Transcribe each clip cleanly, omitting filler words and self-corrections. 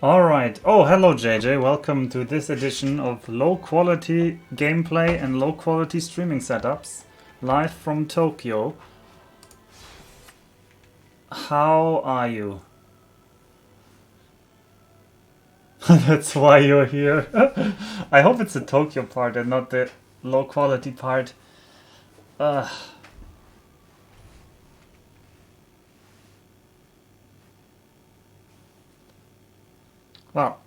Alright. Oh, hello JJ. Welcome to this edition of low quality gameplay and low quality streaming setups. Live from Tokyo. How are you? That's why you're here. I hope it's the Tokyo part and not the low quality part. Uh, well,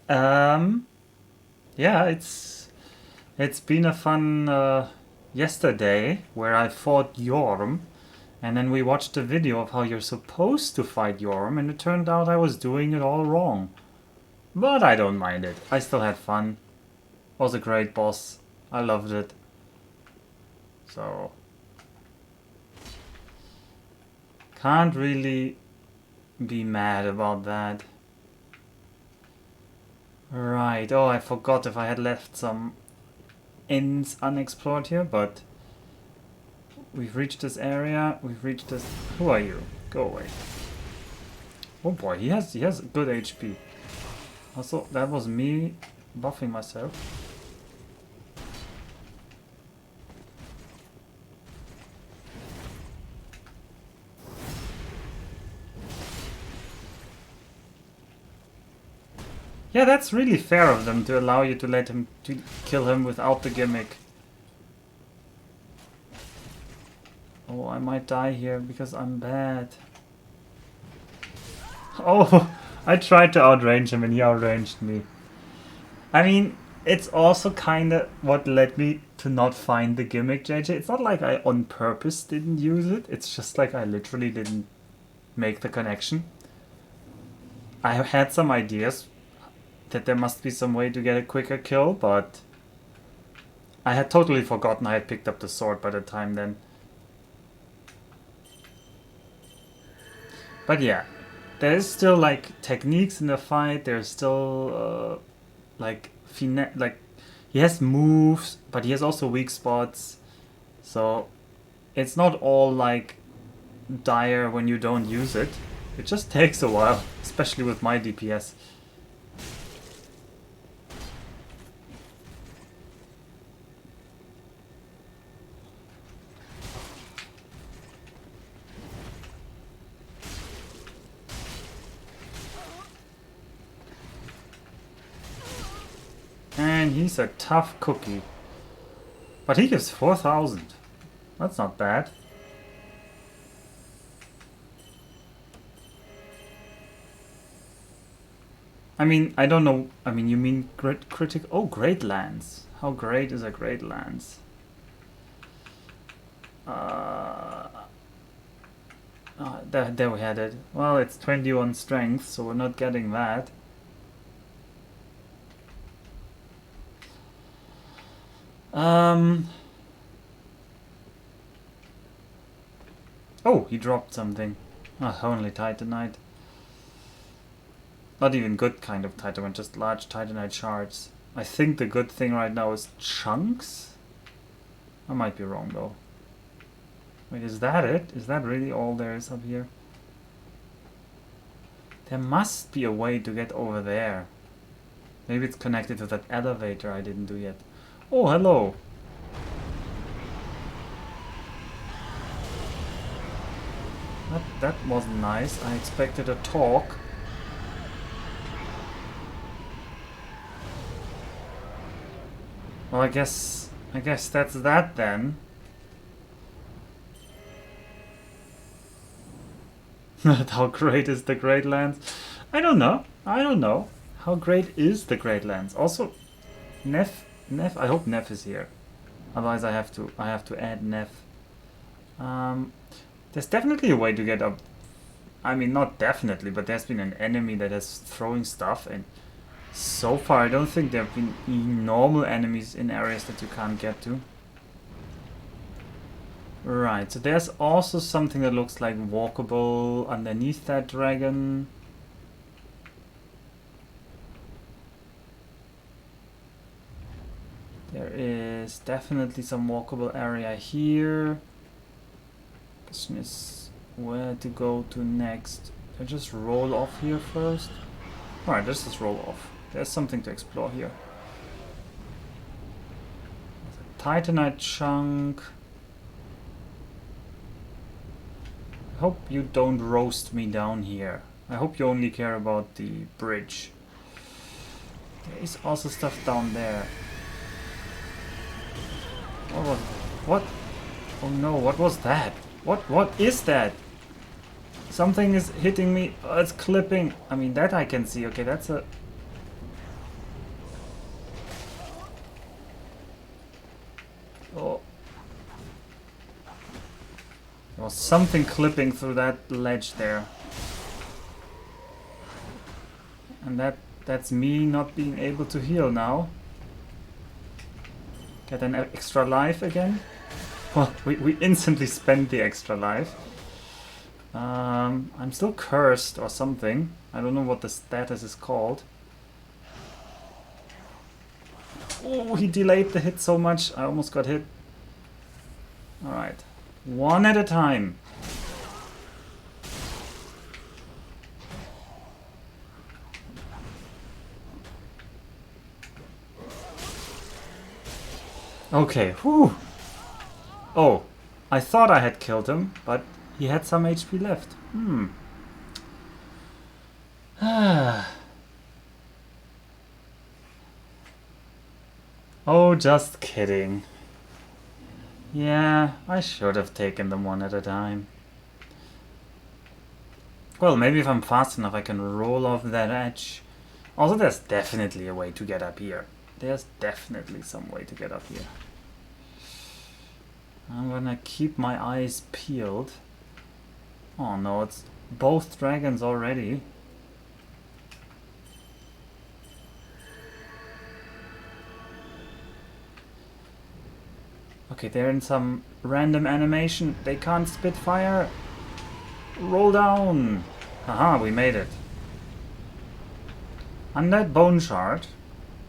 um, yeah, it's been a fun yesterday where I fought Yorm. And then we watched a video of how you're supposed to fight Yorm, and it turned out I was doing it all wrong. But I don't mind it. I still had fun. Was a great boss. I loved it. So can't really be mad about that. Right. Oh, I forgot if I had left some ends unexplored here, but we've reached this area. We've reached this. Who are you? Go away. Oh boy, he has good HP. Also, that was me buffing myself. Yeah, that's really fair of them to allow you to let him to kill him without the gimmick. Oh, I might die here because I'm bad. Oh, I tried to outrange him and he outranged me. I mean, it's also kind of what led me to not find the gimmick, JJ. It's not like I on purpose didn't use it. It's just like I literally didn't make the connection. I had some ideas that there must be some way to get a quicker kill, but I had totally forgotten I had picked up the sword by the time then. But yeah, there's still like techniques in the fight. There's still like finesse. Like he has moves, but he has also weak spots. So it's not all like dire when you don't use it. It just takes a while, especially with my DPS. And he's a tough cookie. But he gives 4,000. That's not bad. I mean, I don't know. I mean, you mean critic? Oh, Great Lands. How great is a Great Lands? There we had it. Well, it's 21 strength, so we're not getting that. Oh, he dropped something. Only Titanite. Not even good kind of Titanite, just large Titanite shards. I think the good thing right now is chunks? I might be wrong though. Wait, is that it? Is that really all there is up here? There must be a way to get over there. Maybe it's connected to that elevator I didn't do yet. Oh, hello. That wasn't nice. I expected a talk. Well, I guess that's that then. How great is the Great Lands? I don't know. I don't know. How great is the Great Lands? Also, Neff. I hope Neff is here. Otherwise, I have to add Neff. There's definitely a way to get up. I mean, not definitely, but there's been an enemy that is throwing stuff, and so far I don't think there have been normal enemies in areas that you can't get to. Right, so there's also something that looks like walkable underneath that dragon. There is definitely some walkable area here. Question is where to go to next. I just roll off here first. Alright, let's just roll off. There's something to explore here. Titanite chunk. I hope you don't roast me down here. I hope you only care about the bridge. There is also stuff down there. What? Oh no, what was that? What is that? Something is hitting me. Oh, it's clipping. I mean, that I can see. Okay, that's a... Oh. There was something clipping through that ledge there. And that's me not being able to heal now. Get an extra life again. Well, we instantly spent the extra life. I'm still cursed or something. I don't know what the status is called. Oh, he delayed the hit so much. I almost got hit. Alright. One at a time. Okay, whew. Oh, I thought I had killed him, but he had some HP left. Oh, just kidding. Yeah, I should have taken them one at a time. Well, maybe if I'm fast enough I can roll off that edge. Also, there's definitely a way to get up here. There's definitely some way to get up here. I'm gonna keep my eyes peeled. Oh no, it's both dragons already. Okay, they're in some random animation. They can't spit fire. Roll down. Haha, we made it. Undead bone shard.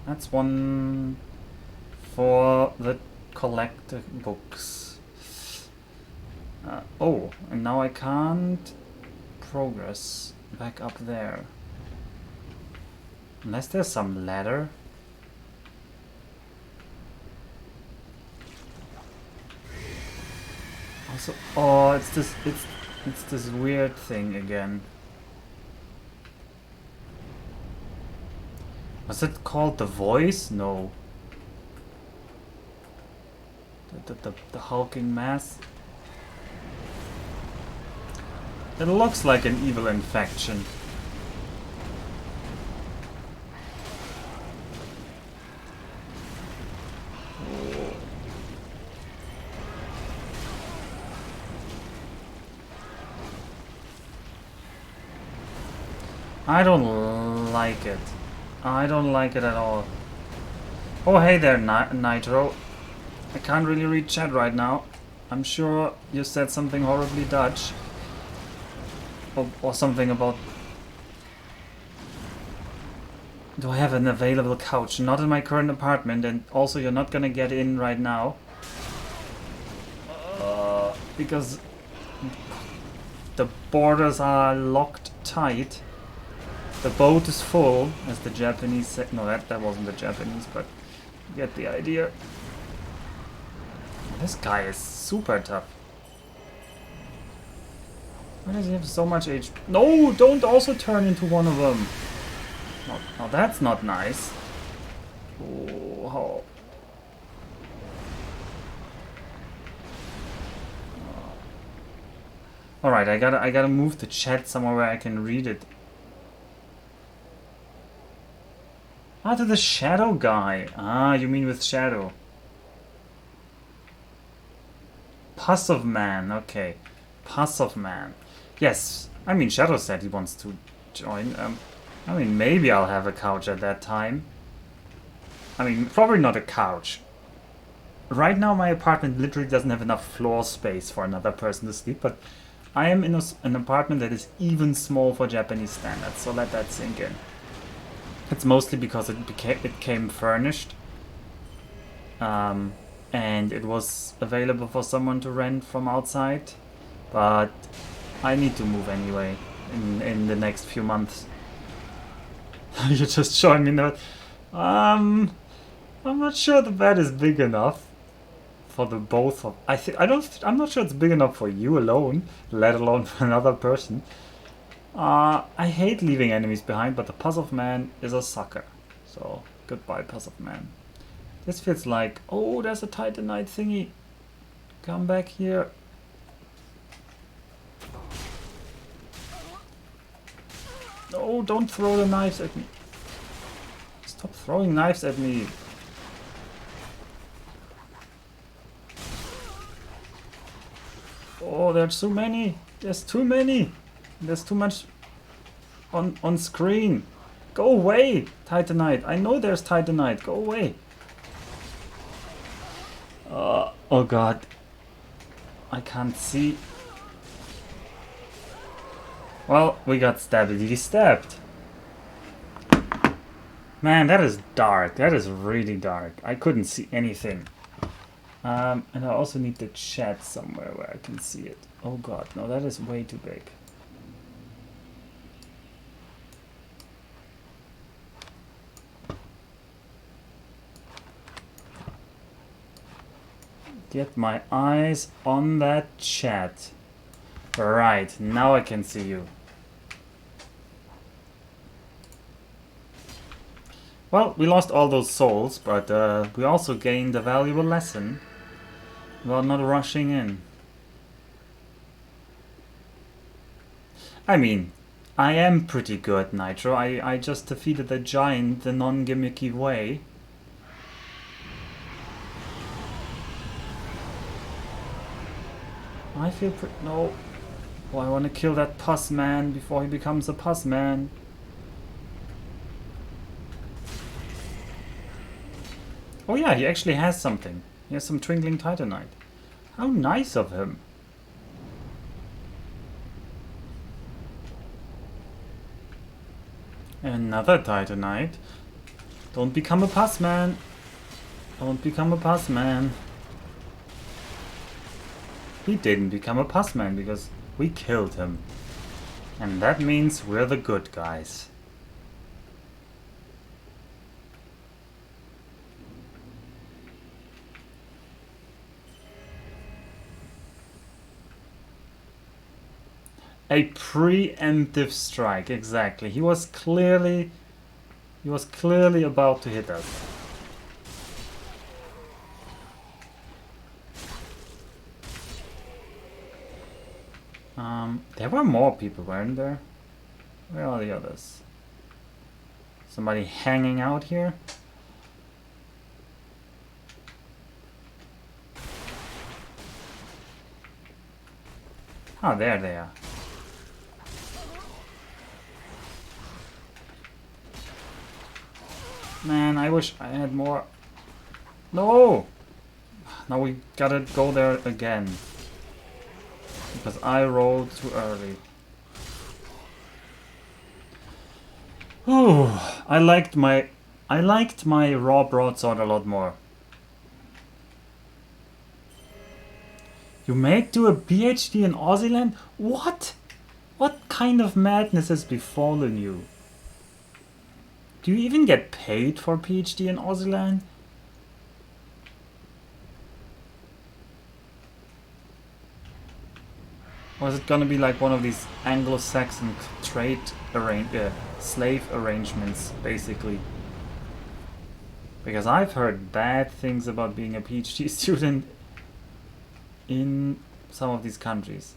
That's one for the collector books. Oh, and now I can't progress back up there. Unless there's some ladder. Also, oh, it's this weird thing again. Was it called the voice? No. The hulking mass. It looks like an evil infection. Oh. I don't like it. I don't like it at all. Oh hey there, Nitro. I can't really read chat right now. I'm sure you said something horribly Dutch. Or something about... Do I have an available couch? Not in my current apartment, and also you're not gonna get in right now. Because the borders are locked tight. The boat is full, as the Japanese said. No, that wasn't the Japanese, but you get the idea. This guy is super tough. Why does he have so much HP? No, don't also turn into one of them. Now that's not nice. Oh. Alright, I gotta move the chat somewhere where I can read it. Ah, to the shadow guy. Ah, you mean with shadow. Puss of Man, okay. Puss of Man. Yes, I mean, Shadow said he wants to join. I mean, maybe I'll have a couch at that time. I mean, probably not a couch. Right now my apartment literally doesn't have enough floor space for another person to sleep, but I am in an apartment that is even small for Japanese standards, so let that sink in. It's mostly because it came furnished. And it was available for someone to rent from outside. But I need to move anyway in the next few months. You just showing me that. I'm not sure the bed is big enough for the both of. I'm not sure it's big enough for you alone, let alone for another person. I hate leaving enemies behind, but the Puzzle Man is a sucker. So goodbye, Puzzle Man. This feels like, oh, there's a Titanite thingy. Come back here. No, don't throw the knives at me. Stop throwing knives at me. Oh, there's too many. There's too many. There's too much on screen. Go away, Titanite. I know there's Titanite. Go away. Oh god. I can't see. Well, we got stabby stabbed. Man, that is dark. That is really dark. I couldn't see anything. And I also need the chat somewhere where I can see it. Oh god, no, that is way too big. Get my eyes on that chat. Right, now I can see you. Well, we lost all those souls, but we also gained a valuable lesson about not rushing in. I mean, I am pretty good, Nitro. I just defeated the giant the non-gimmicky way. I feel pretty... No. Oh, I want to kill that pus man before he becomes a pus man. Oh yeah, he actually has something. He has some twinkling titanite. How nice of him. Another titanite. Don't become a pus man. Don't become a pus man. He didn't become a pus man because we killed him. And that means we're the good guys. A preemptive strike, exactly. He was clearly about to hit us. There were more people, weren't there? Where are the others? Somebody hanging out here? Ah, there they are. Man, I wish I had more. No! Now we gotta go there again. Because I rolled too early. Ooh, I liked my raw broadsword a lot more. You may do a PhD in Aussie? What? What kind of madness has befallen you? Do you even get paid for PhD in Aussie? Or is it gonna be like one of these Anglo-Saxon slave arrangements, basically? Because I've heard bad things about being a PhD student in some of these countries.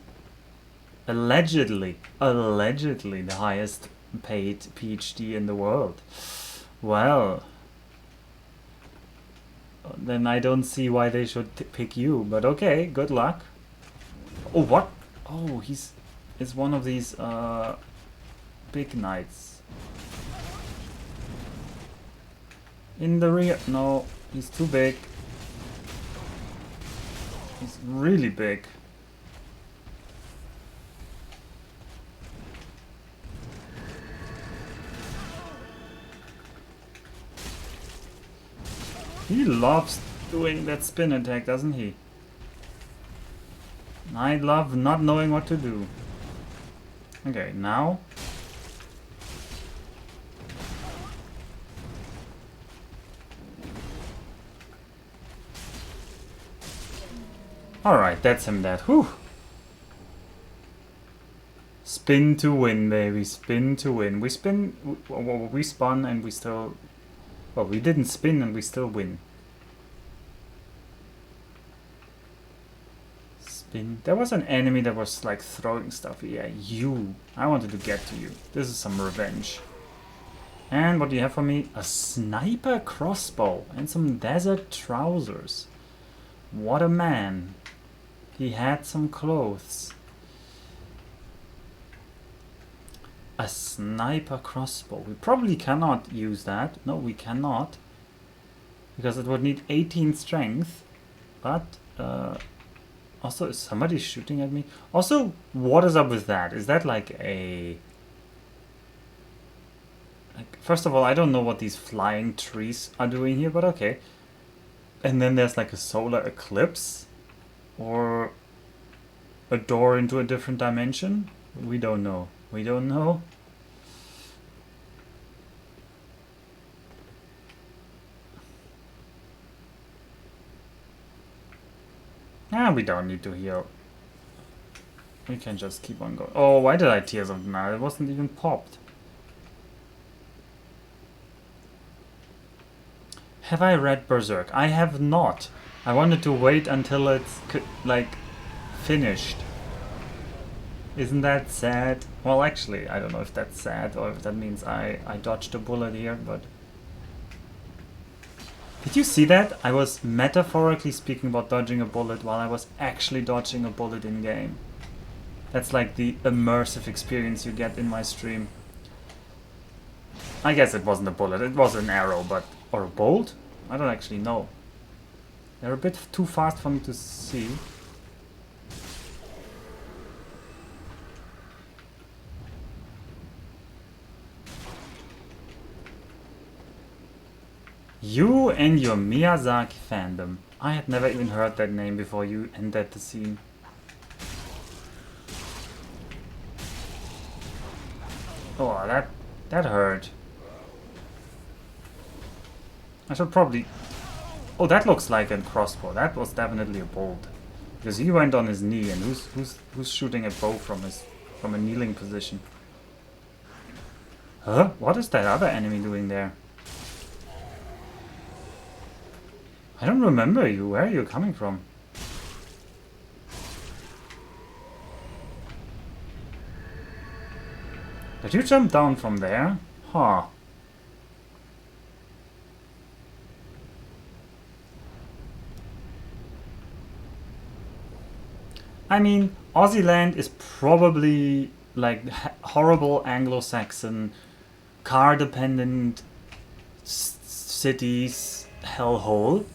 Allegedly the highest paid PhD in the world. Well, then I don't see why they should pick you, but okay, good luck. Oh, what? Oh, it's one of these big knights. In the rear. No, he's too big. He's really big. He loves doing that spin attack, doesn't he? I love not knowing what to do. Okay, now. Alright, that's him dead. Whew. Spin to win, baby. Spin to win. We spin... We spun and we still... Well, we didn't spin and we still win. Spin. There was an enemy that was like throwing stuff. Yeah, you. I wanted to get to you. This is some revenge. And what do you have for me? A sniper crossbow and some desert trousers. What a man. He had some clothes. A sniper crossbow. We probably cannot use that. No, we cannot. Because it would need 18 strength. But, also, is somebody shooting at me? Also, what is up with that? Is that like a... Like, first of all, I don't know what these flying trees are doing here, but okay. And then there's like a solar eclipse? Or a door into a different dimension? We don't know. We don't know. Ah, we don't need to heal. We can just keep on going. Oh, why did I Tears of the Night? It wasn't even popped. Have I read Berserk? I have not. I wanted to wait until it's, like, finished. Isn't that sad? Well, actually, I don't know if that's sad or if that means I dodged a bullet here, but... Did you see that? I was metaphorically speaking about dodging a bullet while I was actually dodging a bullet in-game. That's like the immersive experience you get in my stream. I guess it wasn't a bullet, it was an arrow, but... Or a bolt? I don't actually know. They're a bit too fast for me to see. You and your Miyazaki fandom. I had never even heard that name before you entered the scene. Oh, that hurt. I should probably... Oh, that looks like a crossbow. That was definitely a bolt. Because he went on his knee, and who's shooting a bow from a kneeling position? Huh? What is that other enemy doing there? I don't remember you. Where are you coming from? Did you jump down from there? Huh. I mean, Aussie land is probably like horrible Anglo-Saxon, car-dependent cities hellhole.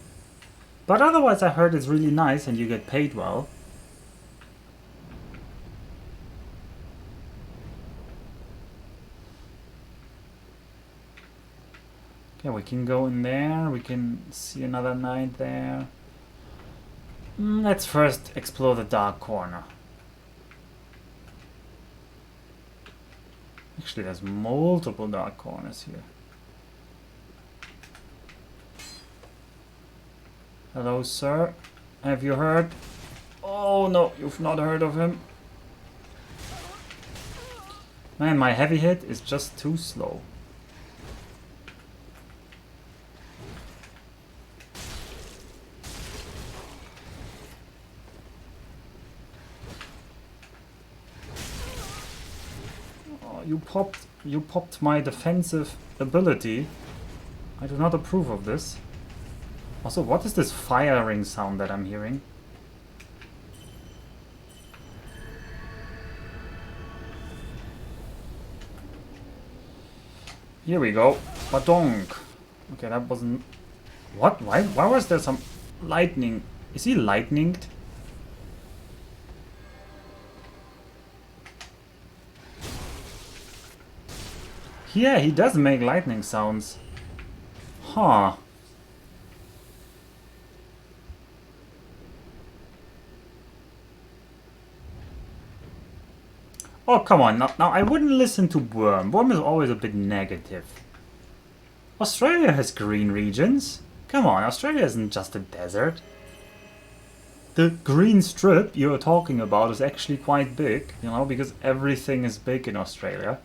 But otherwise I heard it's really nice and you get paid well. Okay, we can go in there, we can see another knight there. Let's first explore the dark corner. Actually, there's multiple dark corners here. Hello, sir. Have you heard? Oh no, you've not heard of him. Man, my heavy hit is just too slow. You popped my defensive ability. I do not approve of this. Also, what is this firing sound that I'm hearing? Here we go. Badonk. Okay, that wasn't... What? Why was there some lightning? Is he lightninged? Yeah, he does make lightning sounds. Huh. Oh, come on. Now I wouldn't listen to Worm. Worm is always a bit negative. Australia has green regions. Come on, Australia isn't just a desert. the green strip you're talking about is actually quite big, you know, because everything is big in Australia.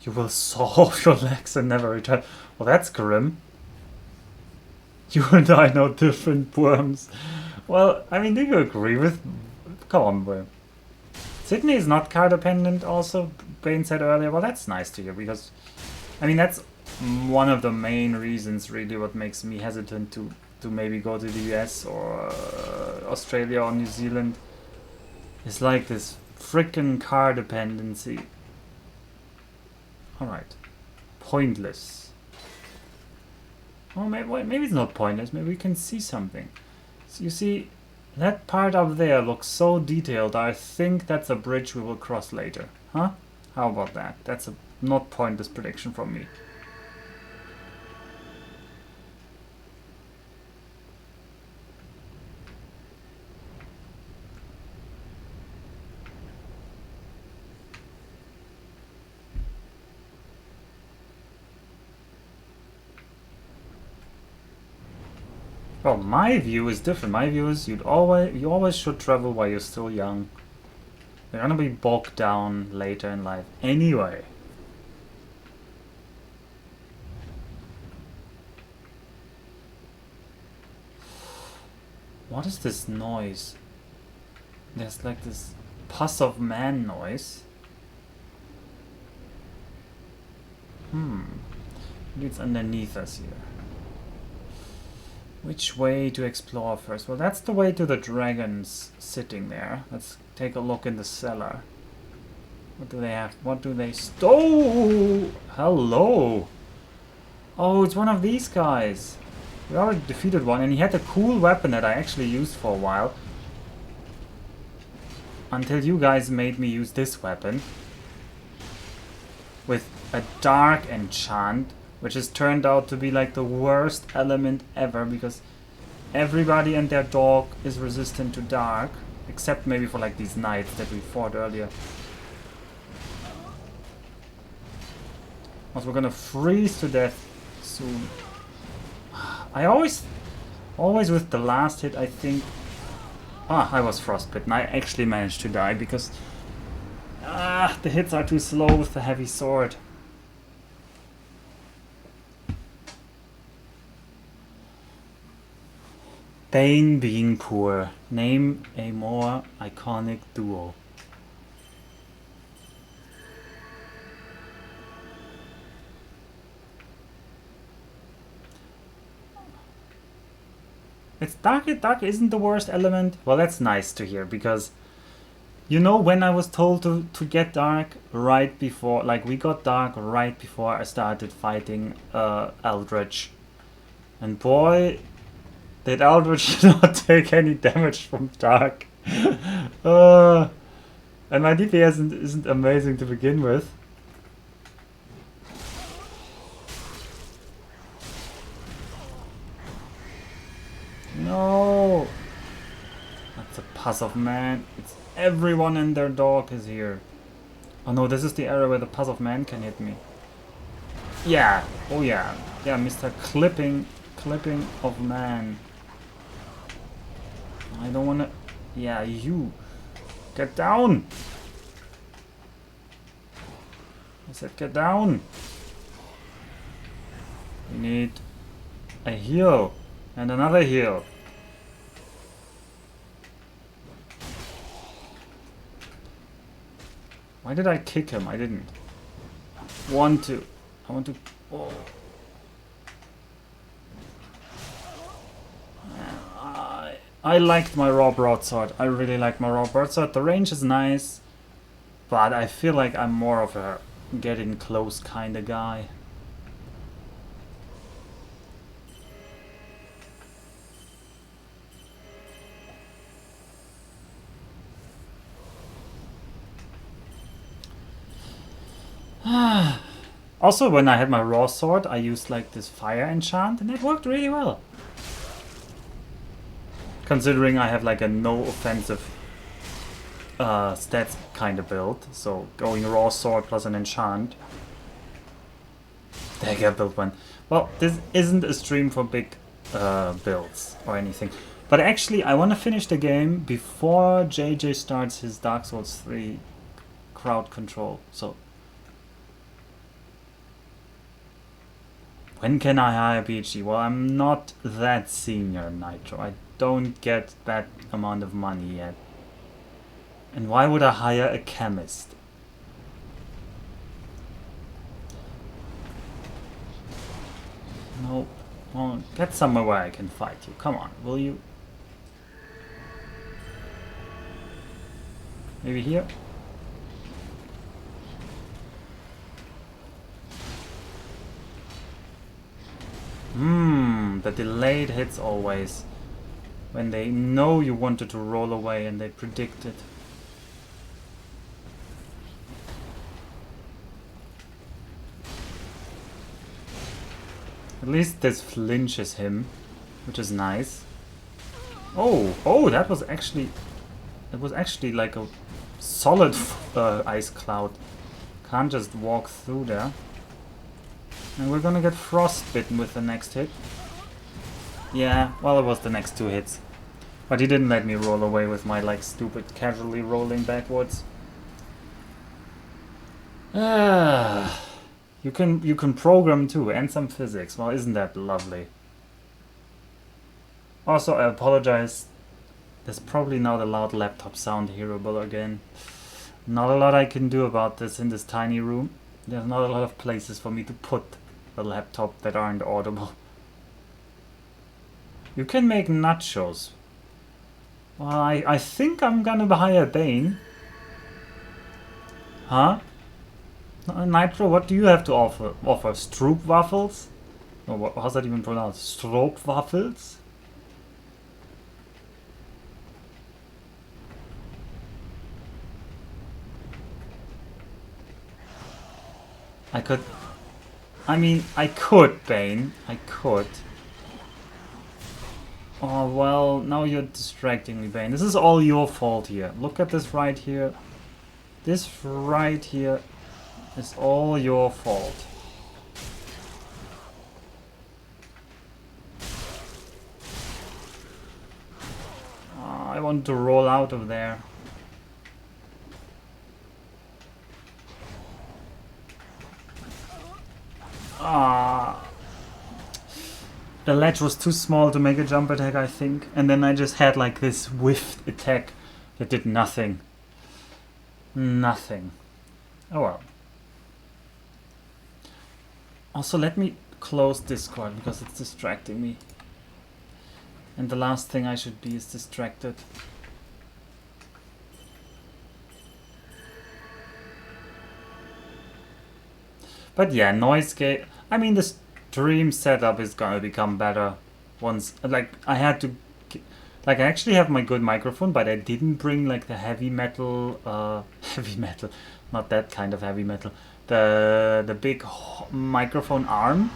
You will saw off your legs and never return. Well, that's grim. You and I know different worms. Well, I mean, do you agree with... Come on, worm. Sydney is not car dependent also, Bane said earlier. Well, that's nice to hear, because... I mean, that's one of the main reasons, really, what makes me hesitant to maybe go to the US or Australia or New Zealand. It's like this frickin' car dependency. Alright. Pointless. Oh, maybe it's not pointless. Maybe we can see something. So you see, that part up there looks so detailed. I think that's a bridge we will cross later. Huh? How about that? That's a not pointless prediction from me. Well, my view is different. My view is you always should travel while you're still young. You're gonna be bogged down later in life anyway. What is this noise? There's like this pus of man noise. Maybe it's underneath us here. Which way to explore first? Well, that's the way to the dragons sitting there. Let's take a look in the cellar. What do they have? What do they... Oh! Hello! Oh, it's one of these guys. We already defeated one, and he had a cool weapon that I actually used for a while. Until you guys made me use this weapon. With a dark enchant. Which has turned out to be like the worst element ever, because everybody and their dog is resistant to dark, except maybe for like these knights that we fought earlier. Also, we're gonna freeze to death soon. I always with the last hit, I think... I was frostbitten. I actually managed to die because... the hits are too slow with the heavy sword. Bane being poor. Name a more iconic duo. It's dark. Dark isn't the worst element. Well, that's nice to hear, because you know, when I was told to get dark right before, like we got dark right before I started fighting Eldritch, and boy, did Eldritch not take any damage from dark. And my DPS isn't amazing to begin with. No! That's a pus of man. It's everyone and their dog is here. Oh no, this is the area where the pus of man can hit me. Yeah, oh yeah. Yeah, Mr. Clipping of man. I don't wanna... Yeah, you. Get down! I said get down! We need a heal. And another heal. Why did I kick him? I didn't want to. I want to... Oh. I liked my raw broadsword. I really like my raw broadsword. The range is nice, but I feel like I'm more of a get in close kind of guy. Also, when I had my raw sword, I used like this fire enchant, and it worked really well. Considering I have like a no offensive stats kind of build. So going raw sword plus an enchant. Dagger build one. Well, this isn't a stream for big builds or anything. But actually, I want to finish the game before JJ starts his Dark Souls 3 crowd control. So, when can I hire a PhD? Well, I'm not that senior, Nitro. I don't get that amount of money yet. And why would I hire a chemist? No, well, get somewhere where I can fight you. Come on, will you? Maybe here? The delayed hits always. When they know you wanted to roll away and they predict it. At least this flinches him, which is nice. Oh, that was actually like a solid ice cloud. Can't just walk through there. And we're gonna get frostbitten with the next hit. Yeah, well, it was the next 2 hits. But he didn't let me roll away with my, like, stupid casually rolling backwards. You can program too, and some physics. Well, isn't that lovely? Also, I apologize. There's probably now the loud laptop sound hearable again. Not a lot I can do about this in this tiny room. There's not a lot of places for me to put the laptop that aren't audible. You can make nachos. Well, I think I'm gonna hire Bane. Huh? Nitro, what do you have to offer? Stroopwafels? No, how's that even pronounced? Stroopwafels? I could, Bane. I could. Oh, well, now you're distracting me, Bane. This is all your fault here. Look at this right here. This right here is all your fault. Oh, I want to roll out of there. The ledge was too small to make a jump attack, I think. And then I just had like this whiffed attack that did nothing. Nothing. Oh well. Also, let me close Discord because it's distracting me. And the last thing I should be is distracted. But yeah, noise gate. I mean, the stream setup is gonna become better once. Like, I had to. Like, I actually have my good microphone, but I didn't bring like the heavy metal. Heavy metal. Not that kind of heavy metal. The big microphone arm.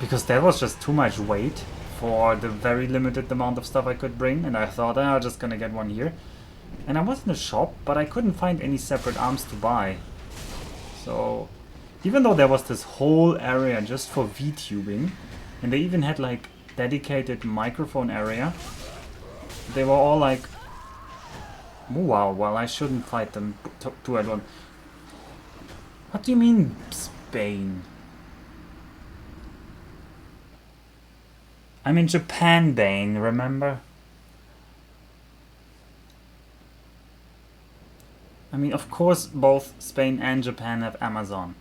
Because that was just too much weight for the very limited amount of stuff I could bring. And I thought, I'm just gonna get one here. And I was in a shop, but I couldn't find any separate arms to buy. So. Even though there was this whole area just for VTubing, and they even had like dedicated microphone area, they were all like, oh, wow, well, I shouldn't fight them two at once. What do you mean, Spain? I'm in Japan, Bane, remember? I mean, of course, both Spain and Japan have Amazon.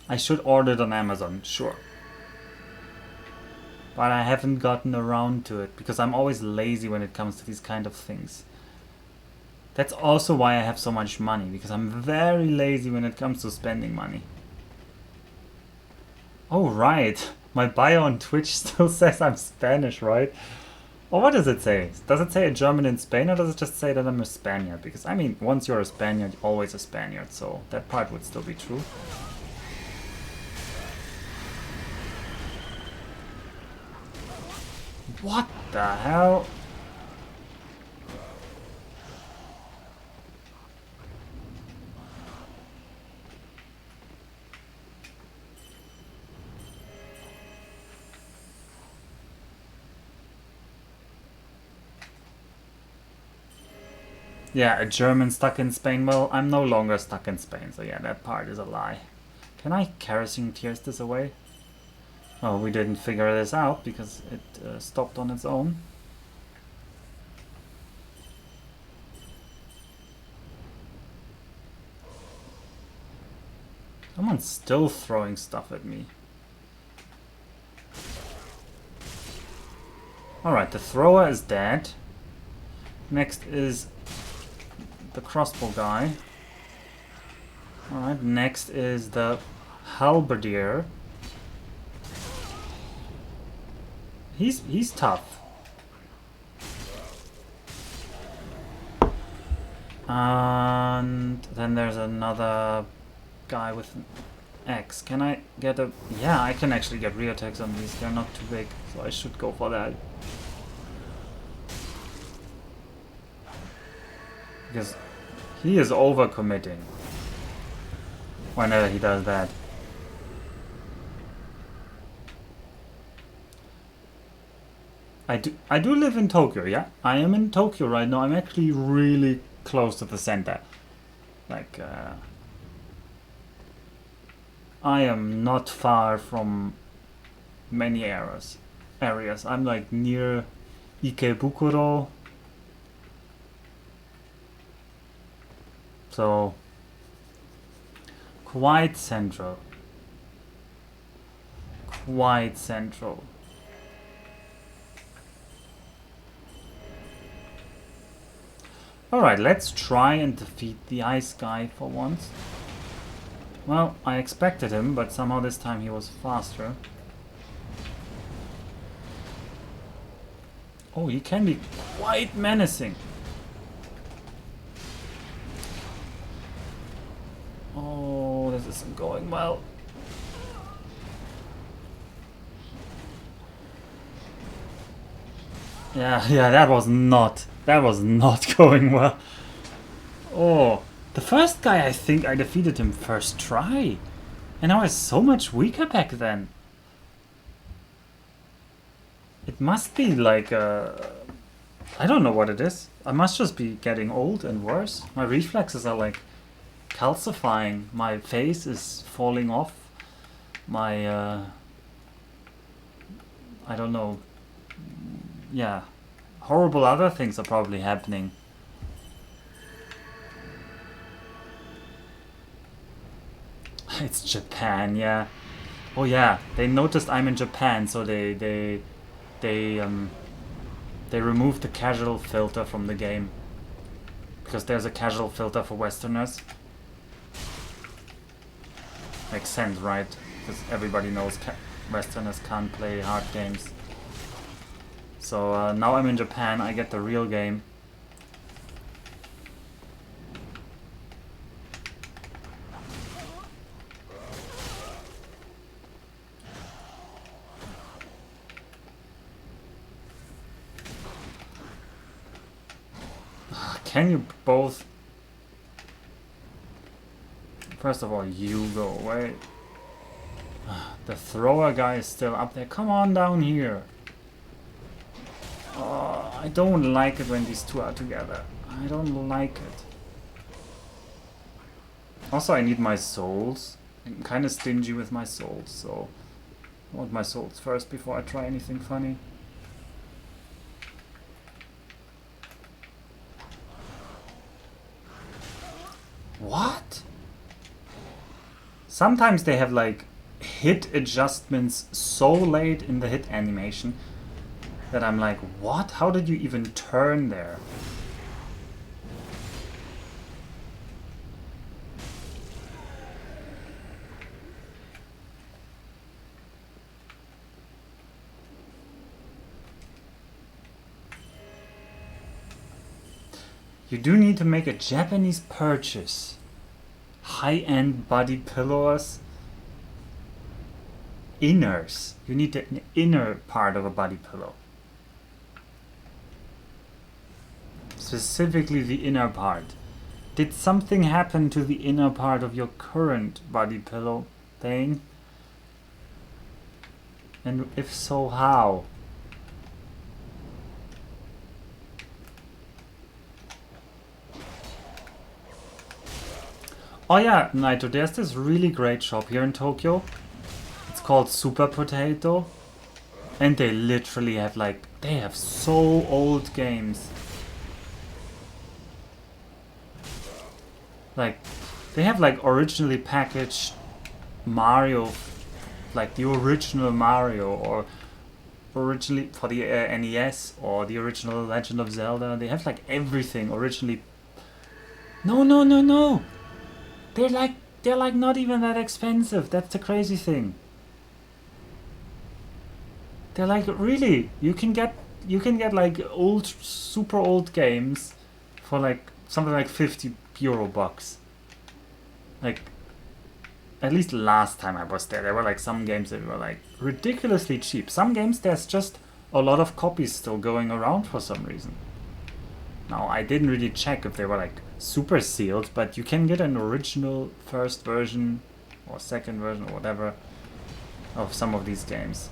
I should order it on Amazon, sure. But I haven't gotten around to it, because I'm always lazy when it comes to these kind of things. That's also why I have so much money, because I'm very lazy when it comes to spending money. Oh, right. My bio on Twitch still says I'm Spanish, right? Or what does it say? Does it say a German in Spain, or does it just say that I'm a Spaniard? Because, I mean, once you're a Spaniard, you're always a Spaniard, so that part would still be true. What the hell? Yeah, a German stuck in Spain. Well, I'm no longer stuck in Spain, so yeah, that part is a lie. Can I kerosene tears this away? Oh, we didn't figure this out because it stopped on its own. Someone's still throwing stuff at me. Alright, the thrower is dead. Next is the crossbow guy. Alright, next is the halberdier. He's tough. And then there's another guy with an axe. Can I get a... Yeah, I can actually get rear attacks on these. They're not too big, so I should go for that. Because he is overcommitting whenever he does that. I do live in Tokyo, yeah? I am in Tokyo right now. I'm actually really close to the center. Like, I am not far from many areas. I'm like near Ikebukuro. So, quite central. Quite central. Alright, let's try and defeat the ice guy for once. Well, I expected him, but somehow this time he was faster. Oh, he can be quite menacing. Oh, this isn't going well. Yeah, that was not going well. Oh, the first guy, I think I defeated him first try. And I was so much weaker back then. It must be like I don't know what it is. I must just be getting old and worse. My reflexes are like calcifying. My face is falling off. My I don't know. Yeah. Horrible other things are probably happening. It's Japan, yeah. Oh yeah, they noticed I'm in Japan, so they removed the casual filter from the game. Because there's a casual filter for Westerners. Makes sense, right? Because everybody knows Westerners can't play hard games. So now I'm in Japan, I get the real game. Can you both... First of all, you go away. The thrower guy is still up there. Come on down here. I don't like it when these two are together. I don't like it. Also, I need my souls. I'm kind of stingy with my souls, so I want my souls first before I try anything funny. What? Sometimes they have like hit adjustments so late in the hit animation that I'm like, what? How did you even turn there? You do need to make a Japanese purchase. High-end body pillows. Inners. You need the inner part of a body pillow. Specifically the inner part. Did something happen to the inner part of your current body pillow thing? And if so, how? Oh yeah, Naito, there's this really great shop here in Tokyo. It's called Super Potato. And they literally have like, they have so old games. Like, they have like originally packaged Mario, like the original Mario, or originally for the NES, or the original Legend of Zelda. They have like everything originally. No, no, no, no. They're like they're like not even that expensive. That's the crazy thing. They're like really you can get like old super old games for like something like 50 euro bucks. Like at least last time I was there were like some games that were like ridiculously cheap. Some games there's just a lot of copies still going around for some reason. Now I didn't really check if they were like super sealed, but you can get an original first version or second version or whatever of some of these games.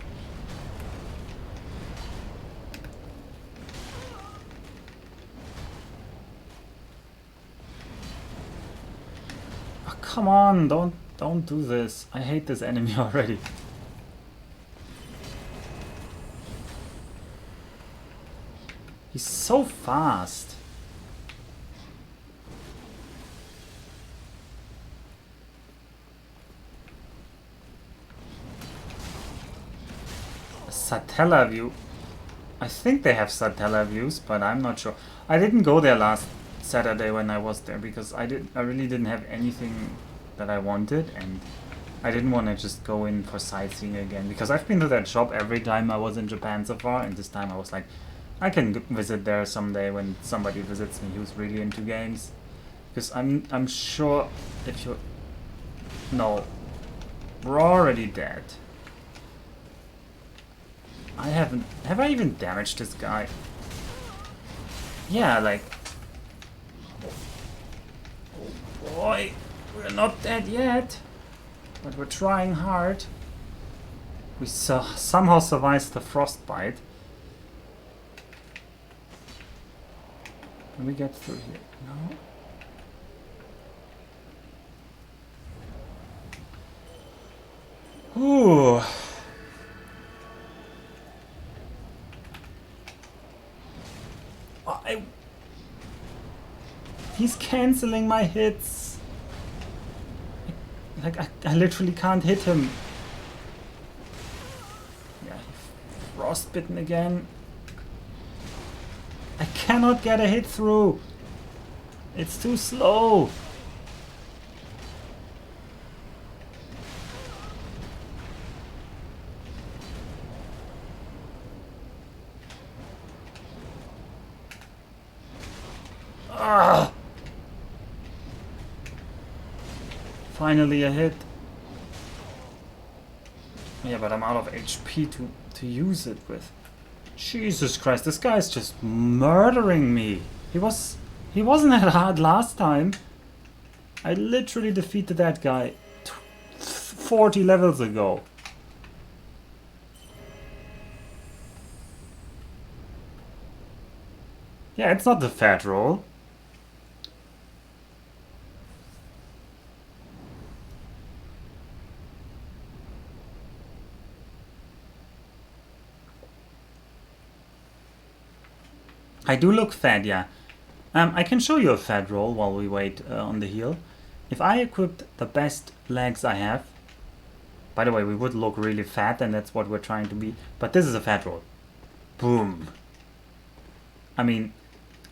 Oh, come on, don't do this. I hate this enemy already. He's so fast. Satella view. I think they have Satella views, but I'm not sure. I didn't go there last Saturday when I was there because I really didn't have anything that I wanted, and I didn't want to just go in for sightseeing again because I've been to that shop every time I was in Japan so far, and this time I was like, I can visit there someday when somebody visits me who's really into games, because I'm sure if you no, we're already dead. I haven't. Have I even damaged this guy? Yeah, like. Oh boy, we're not dead yet, but we're trying hard. We somehow survived the frostbite. Can we get through here? No. Ooh. He's canceling my hits. Like, I literally can't hit him. Yeah, frostbitten again. I cannot get a hit through. It's too slow. Ah! Finally a hit. Yeah, but I'm out of HP to use it with. Jesus Christ, this guy's just murdering me. He wasn't that hard last time. I literally defeated that guy 40 levels ago. Yeah, it's not the fat roll. I do look fat, yeah. I can show you a fat roll while we wait on the heal. If I equipped the best legs I have, by the way, we would look really fat, and that's what we're trying to be. But this is a fat roll. Boom. I mean,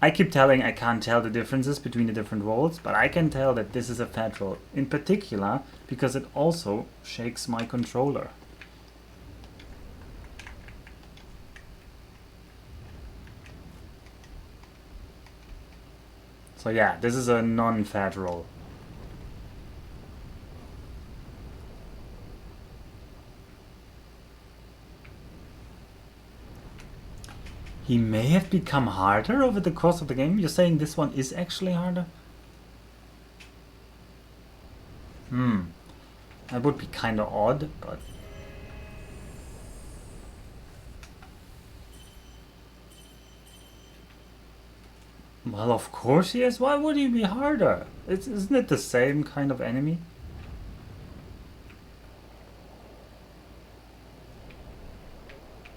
I keep telling I can't tell the differences between the different rolls, but I can tell that this is a fat roll. In particular, because it also shakes my controller. So yeah, this is a non-fat roll. He may have become harder over the course of the game. You're saying this one is actually harder? That would be kind of odd, but... Well, of course he is. Why would he be harder? Isn't it the same kind of enemy?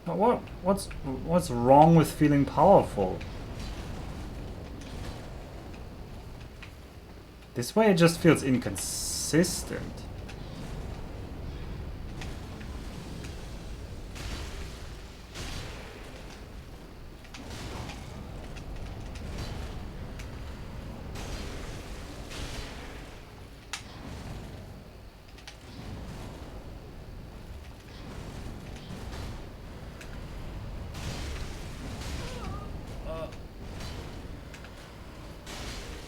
But what's wrong with feeling powerful? This way it just feels inconsistent.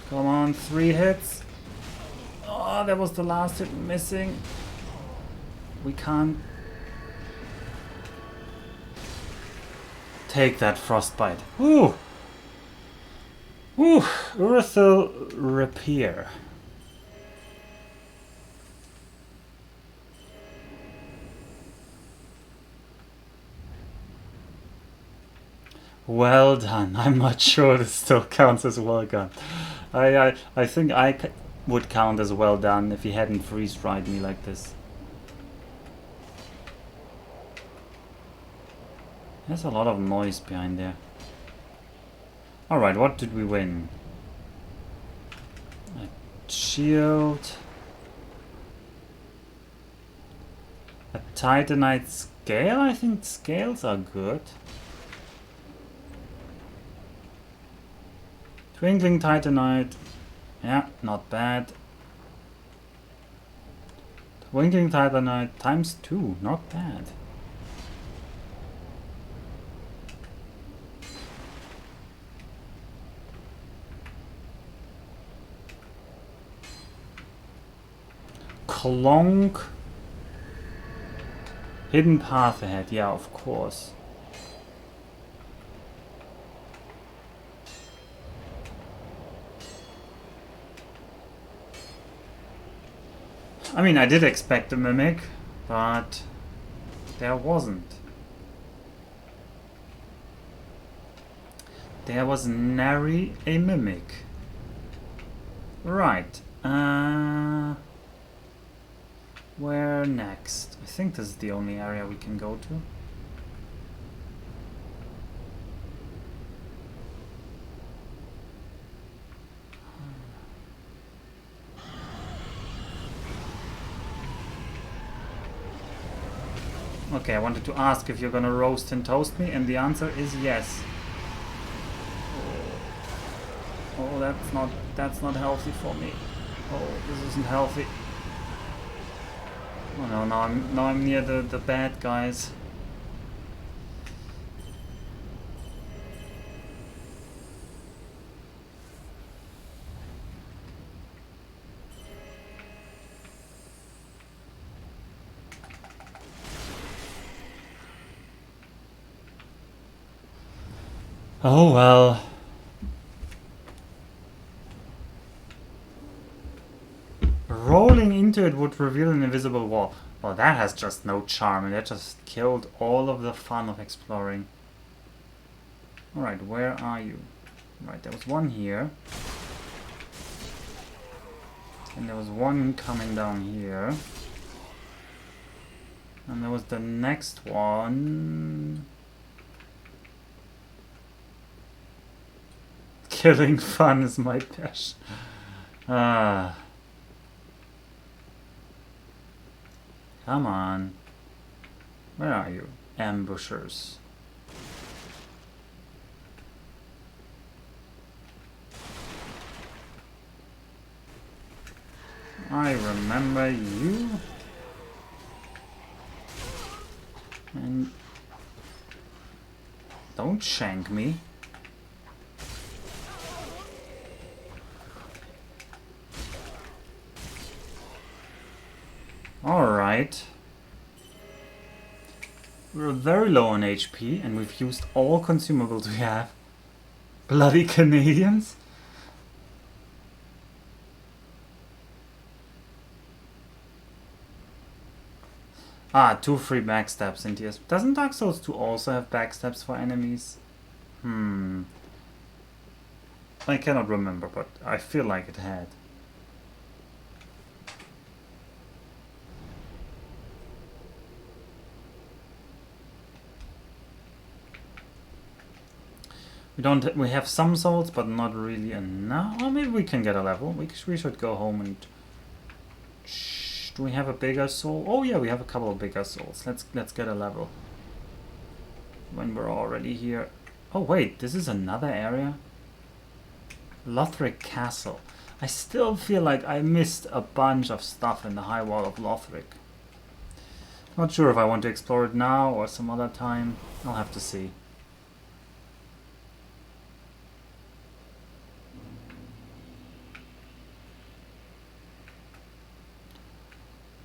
Come on, 3 hits. Oh, that was the last hit missing. We can't take that frostbite. Ooh! Ooh! Urethral Repair. Well done. I'm not sure this still counts as well done. I think I would count as well done if he hadn't freeze-dried me like this. There's a lot of noise behind there. Alright, what did we win? A shield. A Titanite scale? I think scales are good. Twinkling Titanite. Yeah, not bad. Twinkling Titanite times 2. Not bad. Clonk. Hidden path ahead. Yeah, of course. I mean, I did expect a mimic, but there wasn't. There was nary a mimic. Right. Where next? I think this is the only area we can go to. Okay, I wanted to ask if you're gonna roast and toast me, and the answer is yes. Oh, that's not healthy for me. Oh, this isn't healthy. Oh no, now I'm near the bad guys. Oh well. Rolling into it would reveal an invisible wall. Well, that has just no charm, and that just killed all of the fun of exploring. Alright, where are you? Right, there was one here. And there was one coming down here. And there was the next one. Killing fun is my passion. Ah. Come on. Where are you? Ambushers. I remember you. And don't shank me. Alright. We're very low on HP and we've used all consumables we have. Bloody Canadians? Ah, 2 free backstabs in TS. Doesn't Dark Souls 2 also have backstabs for enemies? I cannot remember, but I feel like it had. We have some souls, but not really enough. Or maybe we can get a level. We should go home and... Do we have a bigger soul? Oh yeah, we have a couple of bigger souls. Let's get a level. When we're already here. Oh wait, this is another area? Lothric Castle. I still feel like I missed a bunch of stuff in the High Wall of Lothric. Not sure if I want to explore it now or some other time. I'll have to see.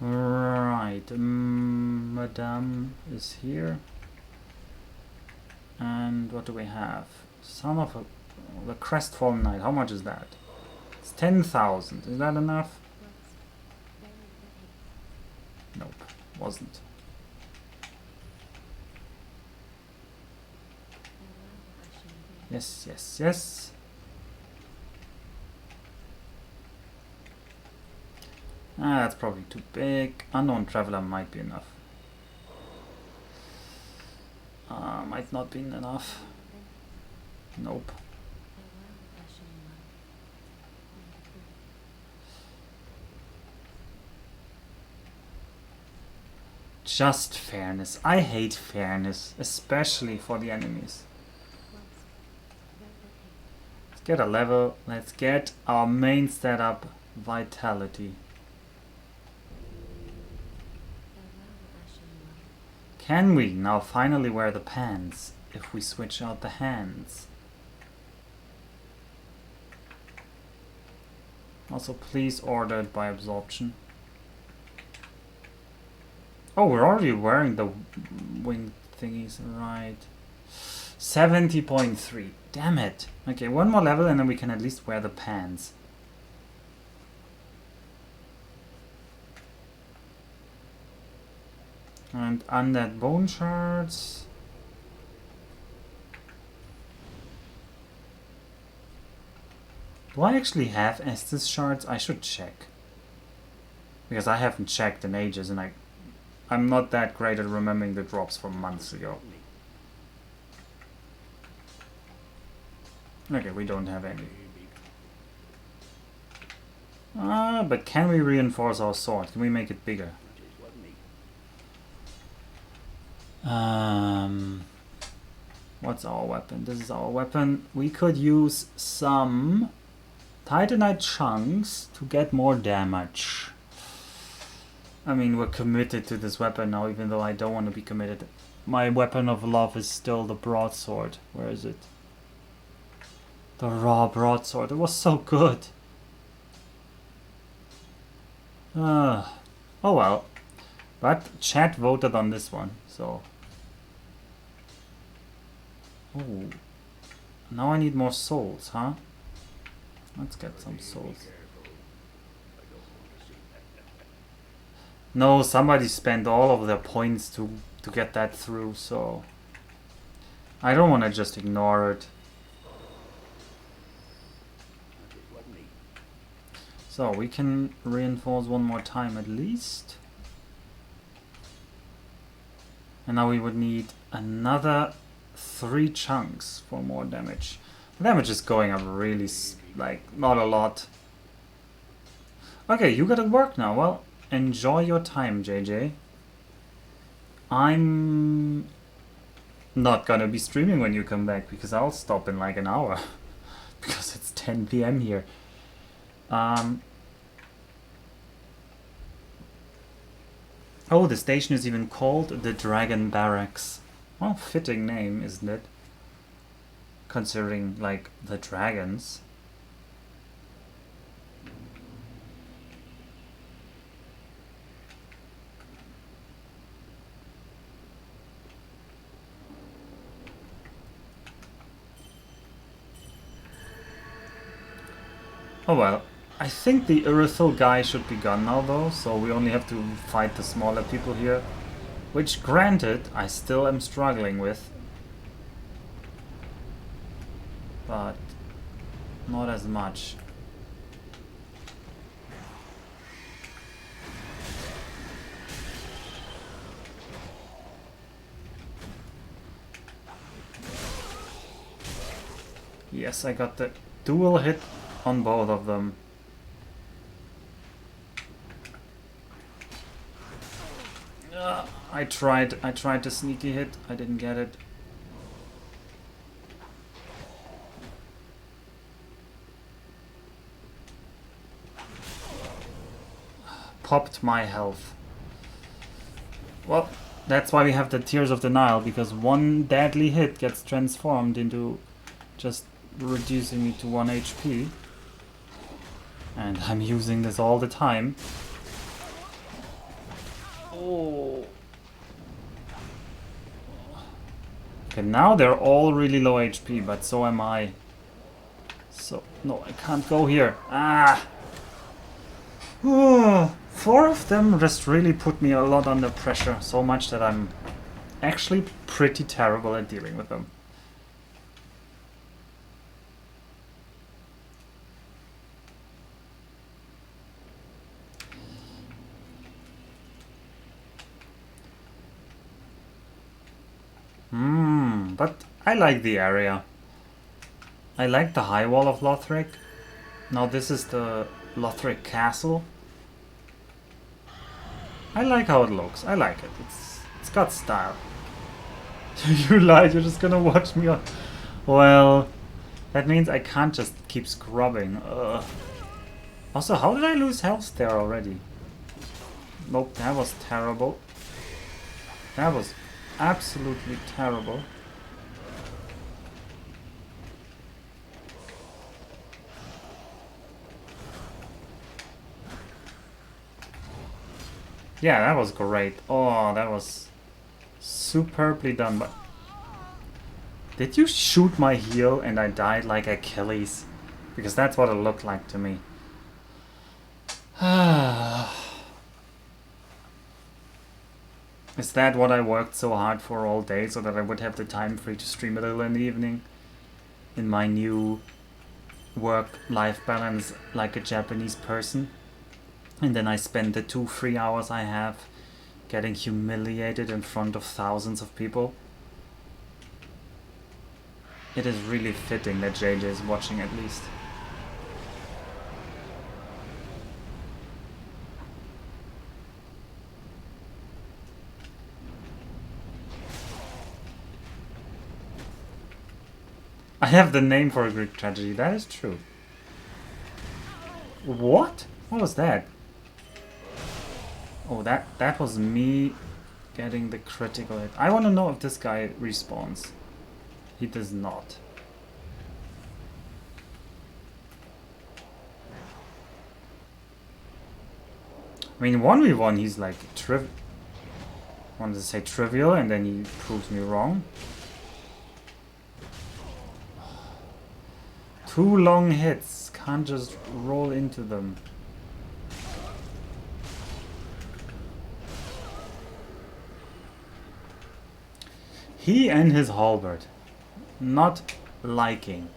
Right, Madame is here. And what do we have? Some of the Crestfallen Knight. How much is that? It's 10,000. Is that enough? Nope, wasn't. Yes, yes, yes. Ah, that's probably too big. Unknown Traveler might be enough. Might not be enough. Nope. Just fairness. I hate fairness, especially for the enemies. Let's get a level. Let's get our main stat up, Vitality. Can we now finally wear the pants if we switch out the hands? Also, please order it by absorption. Oh, we're already wearing the wing thingies, right? 70.3. Damn it. Okay, one more level and then we can at least wear the pants. And undead bone shards. Do I actually have Estus shards? I should check. Because I haven't checked in ages and I'm not that great at remembering the drops from months ago. Okay, we don't have any. But can we reinforce our sword? Can we make it bigger? What's our weapon? This is our weapon. We could use some Titanite chunks to get more damage. I mean, we're committed to this weapon now, even though I don't want to be committed. My weapon of love is still the broadsword. Where is it? The raw broadsword. It was so good. Oh well. But chat voted on this one, so... Oh. Now I need more souls, huh? Let's get some souls. No, somebody spent all of their points to get that through, so... I don't want to just ignore it. So, we can reinforce one more time at least. And now we would need another 3 chunks for more damage. The damage is going up really, like, not a lot. Okay, you gotta work now. Well, enjoy your time, JJ. I'm not gonna be streaming when you come back, because I'll stop in like an hour. Because it's 10 PM here. Oh, the station is even called the Dragon Barracks. Well, fitting name, isn't it? Considering, like, the dragons. Oh well. I think the Urethil guy should be gone now though, so we only have to fight the smaller people here. Which, granted, I still am struggling with. But not as much. Yes, I got the dual hit on both of them. I tried the sneaky hit. I didn't get it. Popped my health. Well, that's why we have the Tears of Denial, because one deadly hit gets transformed into just reducing me to 1 HP. And I'm using this all the time. Oh. Okay, now they're all really low HP, but so am I. So, no, I can't go here. Ah! Oh, 4 of them just really put me a lot under pressure, so much that I'm actually pretty terrible at dealing with them. But I like the area. I like the high wall of Lothric. Now this is the Lothric castle. I like how it looks. I like it. It's got style. You lied. You're just gonna watch me on. Well, that means I can't just keep scrubbing. Also, how did I lose health there already? Nope, that was terrible. That was absolutely terrible. Yeah, that was great. Oh, that was superbly done. But did you shoot my heel and I died like Achilles? Because that's what it looked like to me. Is that what I worked so hard for all day, so that I would have the time free to stream a little in the evening? In my new work-life balance like a Japanese person? And then I spend the 2 free hours I have getting humiliated in front of thousands of people. It is really fitting that JJ is watching at least. I have the name for a Greek tragedy, that is true. What? What was that? Oh, that was me getting the critical hit. I want to know if this guy respawns. He does not. I mean, 1v1 he's like wanted to say trivial, and then he proves me wrong. 2 long hits, can't just roll into them. He and his halberd. Not liking.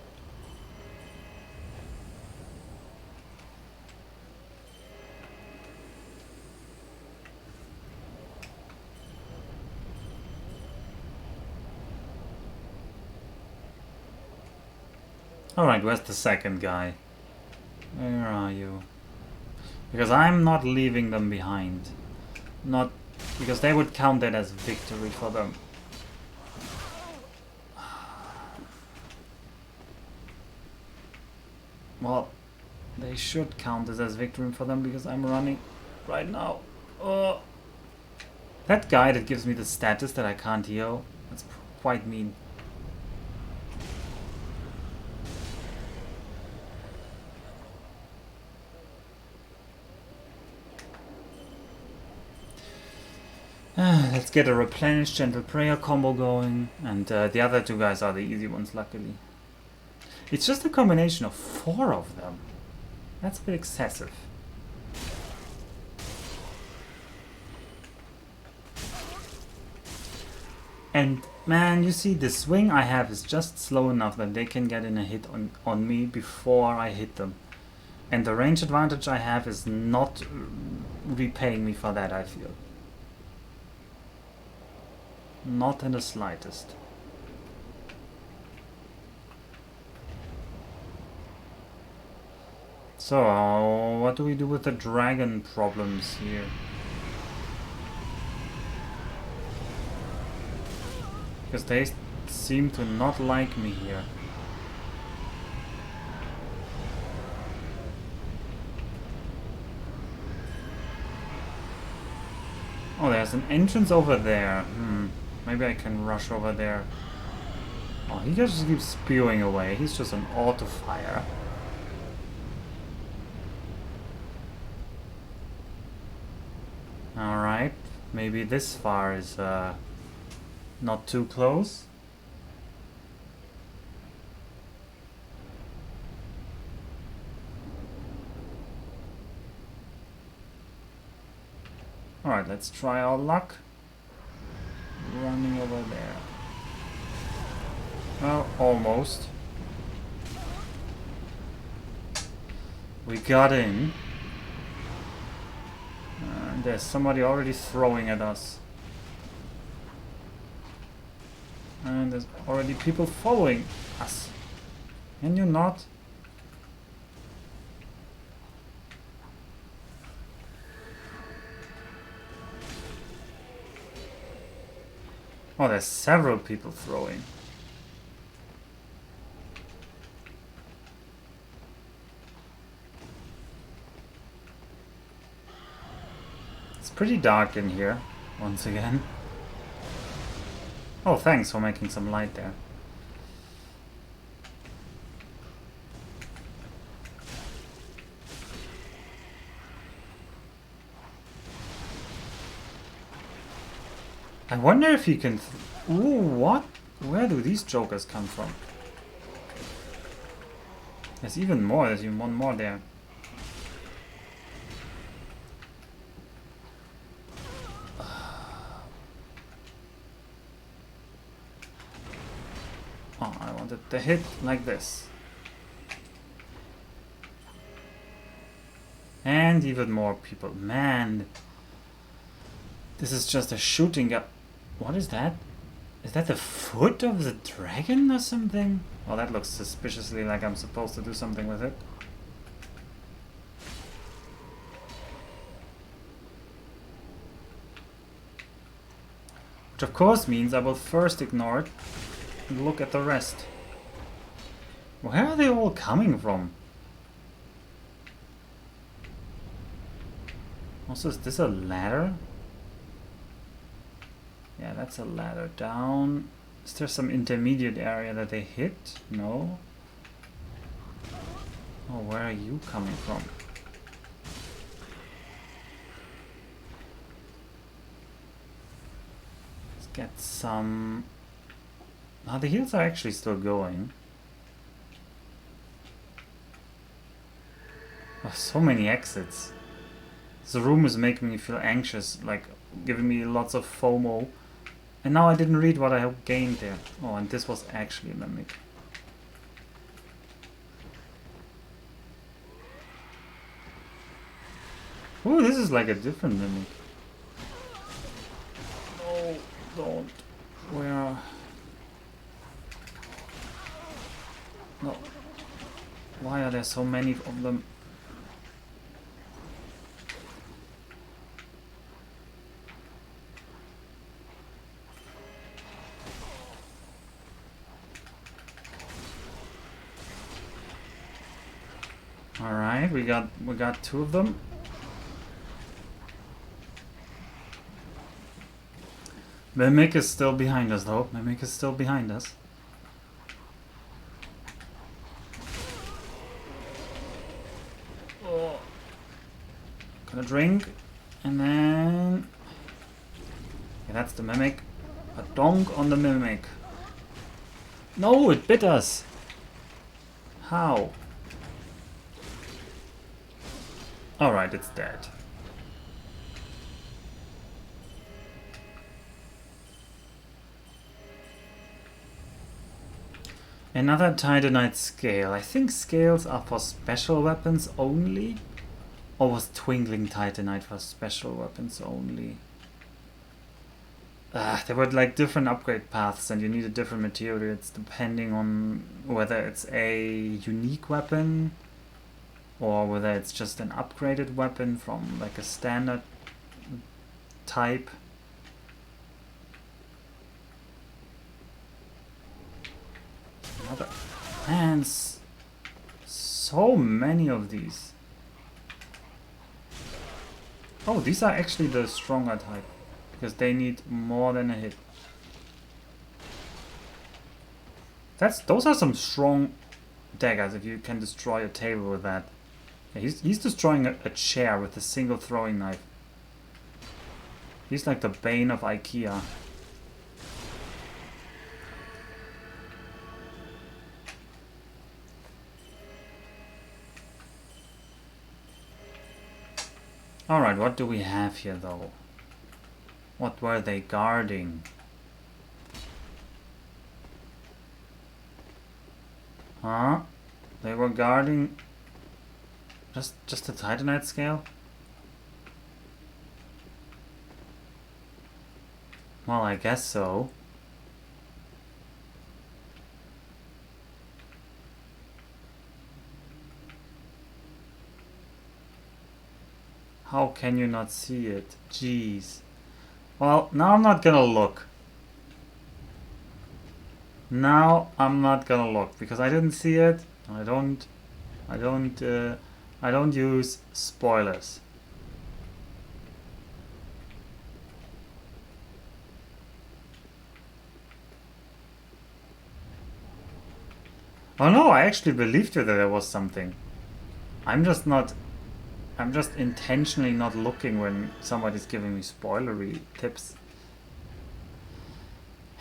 Alright, where's the second guy? Where are you? Because I'm not leaving them behind. Not because they would count that as victory for them. Well, they should count this as victory for them because I'm running right now. That guy that gives me the status that I can't heal, that's quite mean. Let's get a replenish gentle prayer combo going, and the other 2 guys are the easy ones, luckily. It's just a combination of 4 of them. That's a bit excessive. And man, you see, the swing I have is just slow enough that they can get in a hit on me before I hit them. And the range advantage I have is not repaying me for that, I feel. Not in the slightest. So, what do we do with the dragon problems here? Because they seem to not like me here. Oh, there's an entrance over there. Maybe I can rush over there. Oh, he just keeps spewing away. He's just an auto fire. Alright. Maybe this far is not too close. Alright, let's try our luck. Running over there. Well, almost. We got in. And there's somebody already throwing at us. And there's already people following us. Can you not? Oh, there's several people throwing. It's pretty dark in here, once again. Oh, thanks for making some light there. I wonder if he can... Ooh, what? Where do these jokers come from? There's even more. There's even one more there. Oh, I wanted to hit like this. And even more people. Man. This is just a shooting gap. What is that? Is that the foot of the dragon or something? Well, that looks suspiciously like I'm supposed to do something with it. Which of course means I will first ignore it and look at the rest. Where are they all coming from? Also, is this a ladder? Yeah, that's a ladder down. Is there some intermediate area that they hit? No. Oh, where are you coming from? Let's get some... Ah, the heals are actually still going. Oh, so many exits. The room is making me feel anxious, like giving me lots of FOMO. And now I didn't read what I have gained there. Oh, and this was actually a mimic. Ooh, this is like a different mimic. No, don't. Where? No. Why are there so many of them? Alright, we got two of them. Mimic is still behind us though. Mimic is still behind us. Oh. Gonna drink. And then... Yeah, that's the Mimic. A donk on the Mimic. No, it bit us. How? Alright, it's dead. Another Titanite scale. I think scales are for special weapons only. Or was Twinkling Titanite for special weapons only? There were like different upgrade paths and you needed different materials depending on whether it's a unique weapon or whether it's just an upgraded weapon from like a standard type. Another, man, so many of these. Oh, these are actually the stronger type, because they need more than a hit. Those are some strong daggers if you can destroy a table with that. Yeah, he's destroying a chair with a single throwing knife. He's like the bane of IKEA. Alright, what do we have here though? What were they guarding? Huh? They were guarding just the Titanite scale? Well, I guess so. How can you not see it? Jeez. Well, now I'm not gonna look. Now I'm not gonna look because I didn't see it. I don't use spoilers. Oh no, I actually believed you that there was something. I'm just intentionally not looking when somebody's giving me spoilery tips.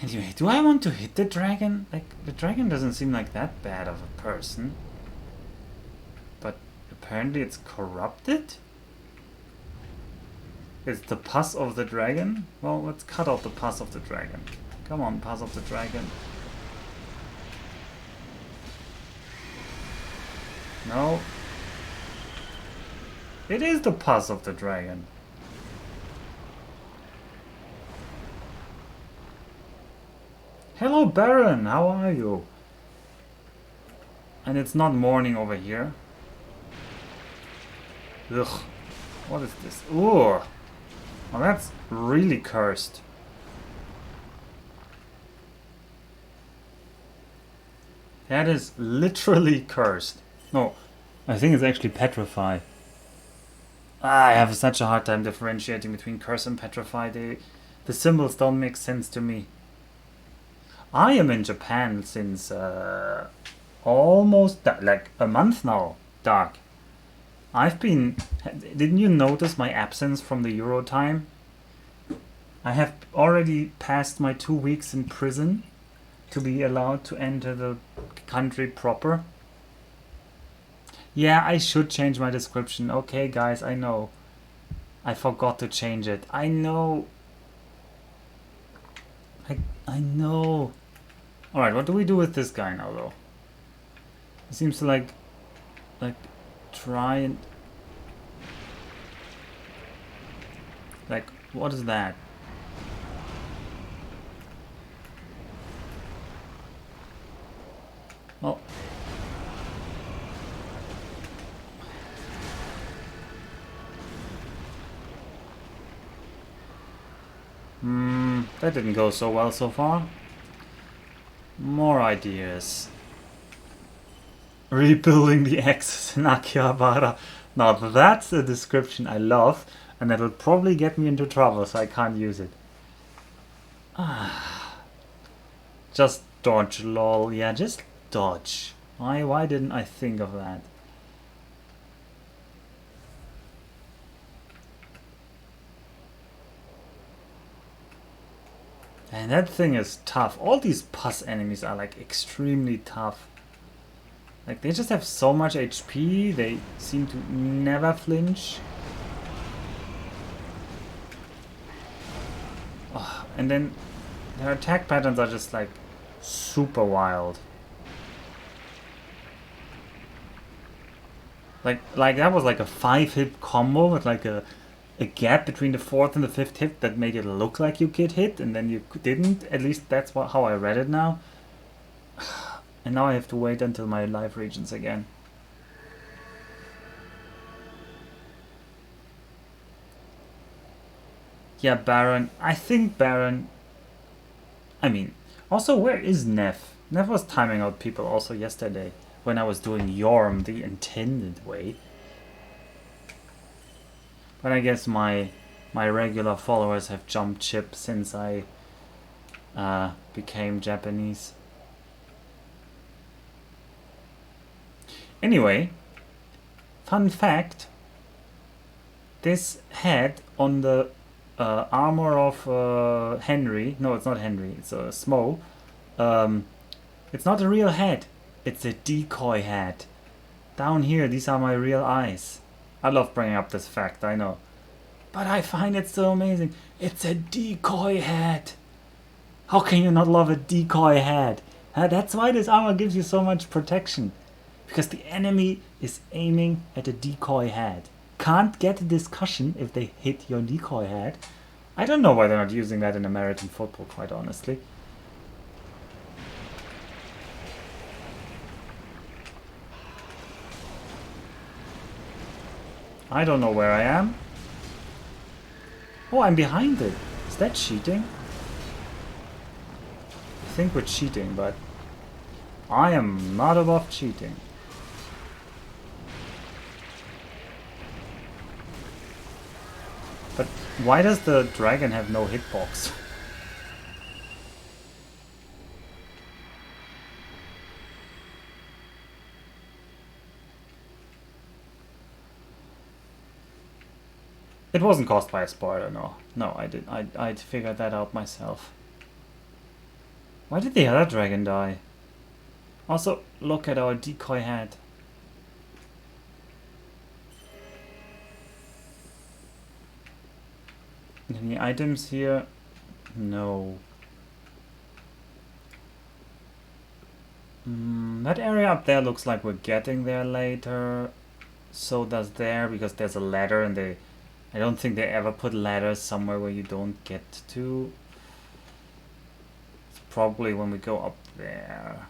Anyway, do I want to hit the dragon? Like, the dragon doesn't seem like that bad of a person. But apparently it's corrupted? It's the pus of the dragon? Well, let's cut out the pus of the dragon. Come on, pus of the dragon. No. It is the pus of the dragon. Hello, Baron, how are you? And it's not morning over here. Ugh. What is this? Ooh. Well, that's really cursed. That is literally cursed. No, I think it's actually petrify. I have such a hard time differentiating between curse and petrify. The symbols don't make sense to me. I am in Japan since almost like a month now, Dark. Didn't you notice my absence from the Euro time? I have already passed my 2 weeks in prison to be allowed to enter the country proper. Yeah, I should change my description. Okay, guys, I know. I forgot to change it. I know. I know. Alright, what do we do with this guy now, though? He seems to like try and... Like, what is that? Well... that didn't go so well so far. More ideas. Rebuilding the Axis in Akihabara. Now that's a description I love, and that'll probably get me into trouble, so I can't use it. Just dodge, lol. Yeah, just dodge. Why didn't I think of that? And that thing is tough. All these pus enemies are like extremely tough. Like they just have so much HP, they seem to never flinch. Oh, and then their attack patterns are just like super wild. Like that was like a 5-hit combo with like a gap between the 4th and the 5th hit that made it look like you get hit, and then you didn't. At least that's how I read it now. And now I have to wait until my life regions again. Yeah, Baron. I think Baron... I mean, also, where is Neff? Neff was timing out people also yesterday when I was doing Yorm the intended way. But I guess my regular followers have jumped ship since I became Japanese. Anyway, fun fact, this head on the armor of Henry, no, it's not Henry, it's a Smo, it's not a real head, it's a decoy head. Down here, these are my real eyes. I love bringing up this fact, I know. But I find it so amazing. It's a decoy head. How can you not love a decoy head? That's why this armor gives you so much protection. Because the enemy is aiming at a decoy head. Can't get a discussion if they hit your decoy head. I don't know why they're not using that in American football, quite honestly. I don't know where I am. Oh, I'm behind it. Is that cheating? I think we're cheating, but I am not above cheating. But why does the dragon have no hitbox? It wasn't caused by a spoiler, no. No, I'd figured that out myself. Why did the other dragon die? Also, look at our decoy head. Any items here? No. That area up there looks like we're getting there later. So does there, because there's a ladder and I don't think they ever put ladders somewhere where you don't get to. It's probably when we go up there.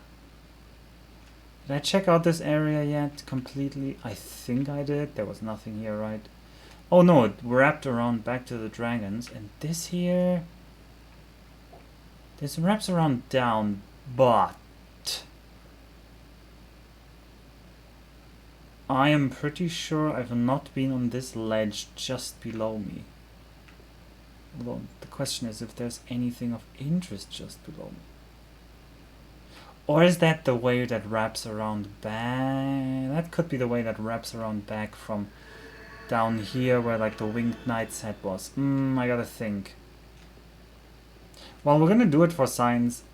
Did I check out this area yet completely? I think I did. There was nothing here, right? Oh no, it wrapped around back to the dragons. And this here... This wraps around down, but... I am pretty sure I've not been on this ledge just below me. Although the question is if there's anything of interest just below me. Or is that the way that wraps around back? That could be the way that wraps around back from down here where like the winged knight's head was. I gotta think. Well, we're gonna do it for science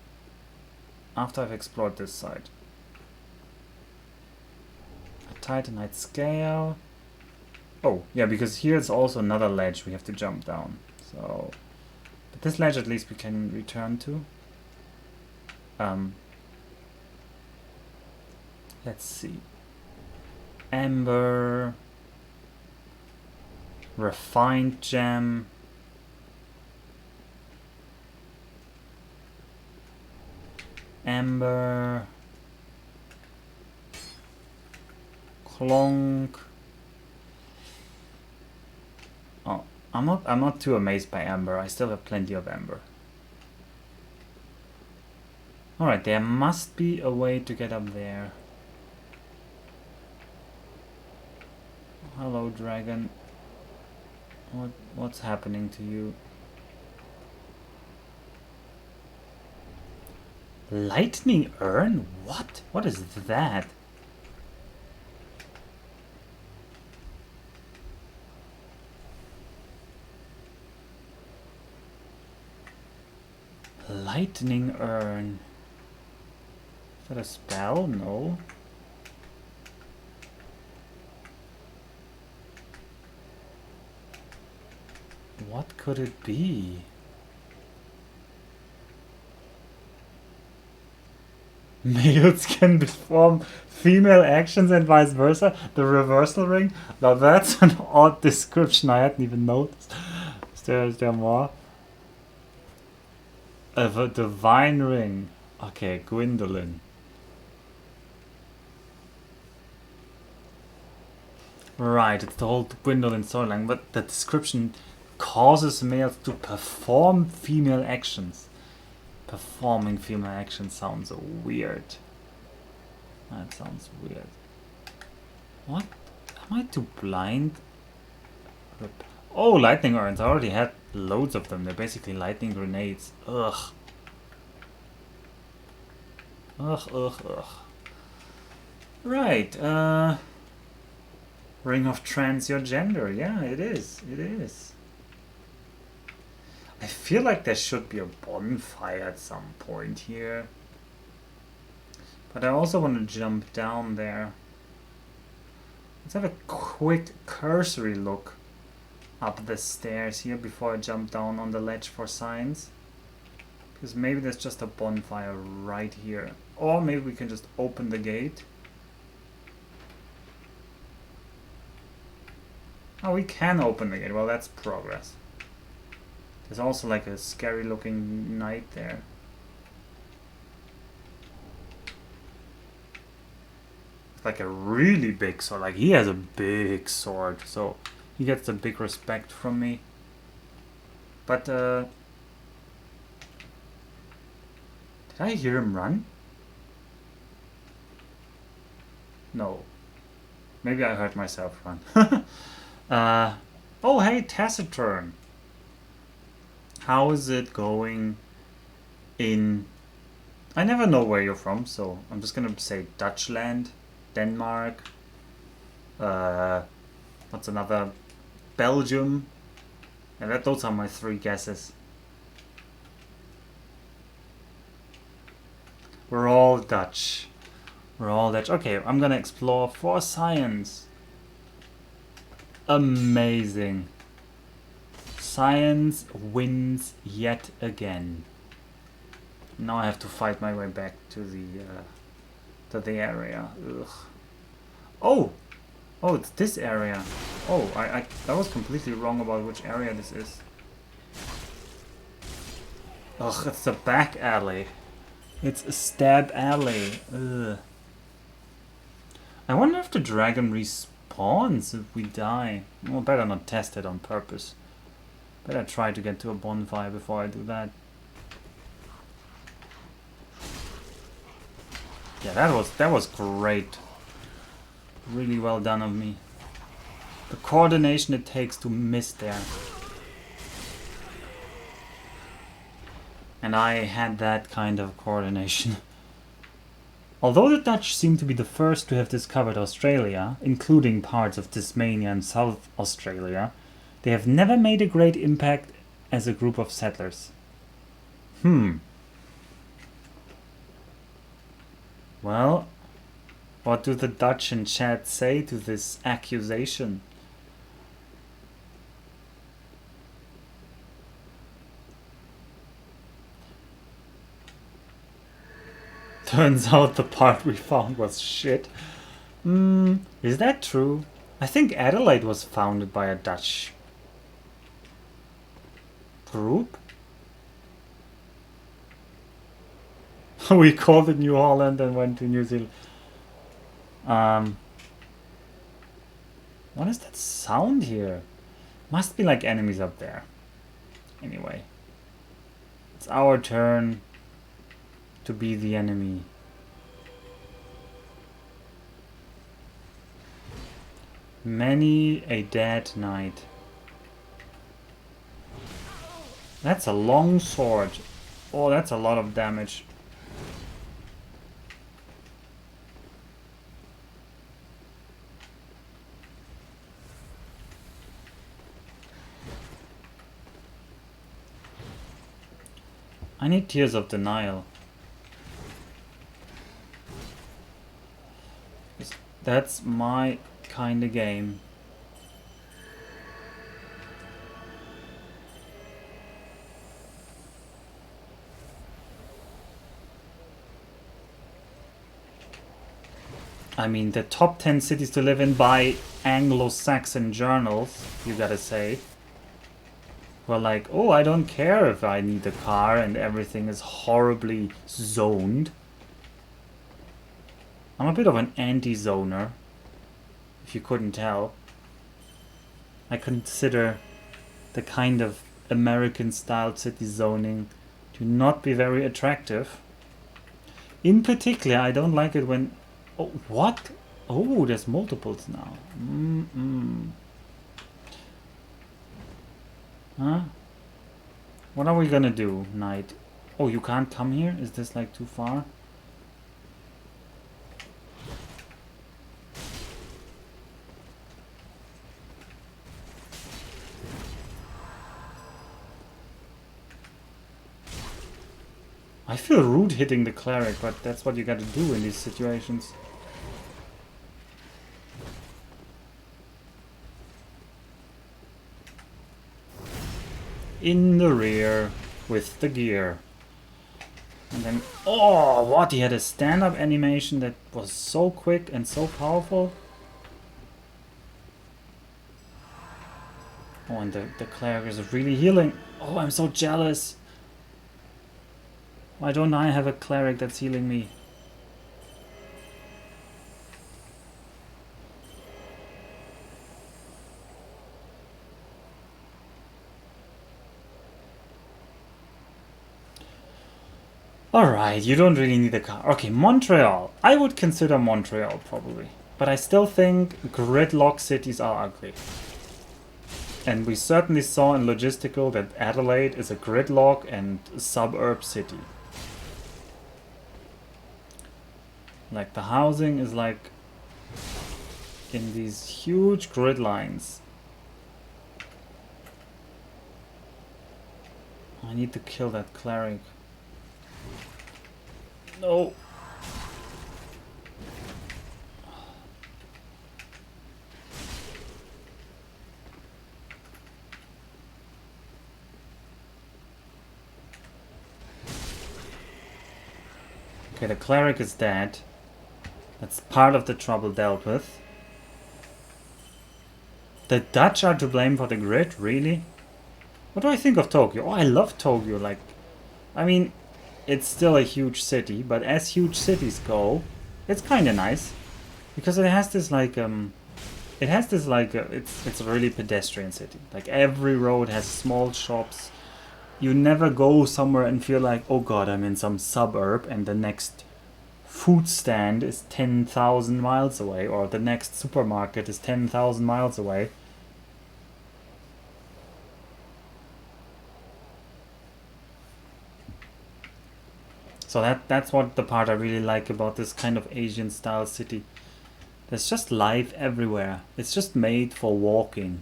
after I've explored this side. Titanite scale. Oh, yeah, because here's also another ledge we have to jump down. So, but this ledge at least we can return to. Let's see. Amber. Refined gem. Amber. Clonk. Oh, I'm not too amazed by amber. I still have plenty of amber. Alright, there must be a way to get up there. Hello, dragon. What's happening to you? Lightning urn? What? What is that? Lightning urn. Is that a spell? No. What could it be? Males can perform female actions and vice versa. The reversal ring? Now that's an odd description. I hadn't even noticed. Is there more? A divine ring. Okay, Gwendolyn. Right, it's the whole Gwendolyn storyline, but the description causes males to perform female actions. Performing female actions sounds weird. That sounds weird. What? Am I too blind? Oh, lightning urns. I already had loads of them. They're basically lightning grenades. Ugh. Ugh. Right, Ring of Trans Your Gender. Yeah, it is. It is. I feel like there should be a bonfire at some point here. But I also want to jump down there. Let's have a quick cursory look up the stairs here before I jump down on the ledge for science. Because maybe there's just a bonfire right here. Or maybe we can just open the gate. Oh, we can open the gate. Well, that's progress. There's also like a scary looking knight there. It's like a really big sword. Like, he has a big sword. So he gets a big respect from me. But, did I hear him run? No. Maybe I heard myself run. Oh, hey, Taciturn. How is it going in... I never know where you're from, so I'm just gonna say Dutchland, Denmark, what's another? Belgium. And those are my 3 guesses. We're all Dutch. We're all Dutch. Okay, I'm gonna explore for science. Amazing. Science wins yet again. Now I have to fight my way back to the area. Ugh. Oh! Oh, it's this area. Oh, I was completely wrong about which area this is. Ugh, it's the back alley. It's a stab alley. Ugh. I wonder if the dragon respawns if we die. Well, better not test it on purpose. Better try to get to a bonfire before I do that. Yeah, that was great. Really well done of me. The coordination it takes to miss there. And I had that kind of coordination. Although the Dutch seem to be the first to have discovered Australia, including parts of Tasmania and South Australia, they have never made a great impact as a group of settlers. Well, what do the Dutch in chat say to this accusation? Turns out the part we found was shit. Is that true? I think Adelaide was founded by a Dutch group. We called it New Holland and went to New Zealand. What is that sound here? Must be like enemies up there. Anyway. It's our turn to be the enemy. Many a dead knight. That's a long sword. Oh, that's a lot of damage. I need Tears of Denial. That's my kind of game. I mean, the top 10 cities to live in by Anglo-Saxon journals, you gotta say. Well, like, oh, I don't care if I need a car and everything is horribly zoned. I'm a bit of an anti-zoner, if you couldn't tell. I consider the kind of American-style city zoning to not be very attractive. In particular, I don't like it when... Oh, what? Oh, there's multiples now. Huh? What are we gonna do, knight? Oh, you can't come here? Is this like too far? I feel rude hitting the cleric, but that's what you gotta do in these situations. In the rear with the gear. And then, oh, what? He had a stand-up animation that was so quick and so powerful. Oh, and the cleric is really healing. Oh, I'm so jealous. Why don't I have a cleric that's healing me? Alright, you don't really need a car. Okay, Montreal. I would consider Montreal, probably. But I still think gridlock cities are ugly. And we certainly saw in Logistical that Adelaide is a gridlock and suburb city. Like, the housing is like in these huge grid lines. I need to kill that cleric. No. Okay, the cleric is dead. That's part of the trouble dealt with. The Dutch are to blame for the grid, really? What do I think of Tokyo? Oh, I love Tokyo. Like, I mean, it's still a huge city, but as huge cities go, it's kind of nice because it has this like it's a really pedestrian city. Like every road has small shops. You never go somewhere and feel like, oh god, I'm in some suburb and the next food stand is 10,000 miles away, or the next supermarket is 10,000 miles away. So that's what the part I really like about this kind of Asian style city. There's just life everywhere. It's just made for walking.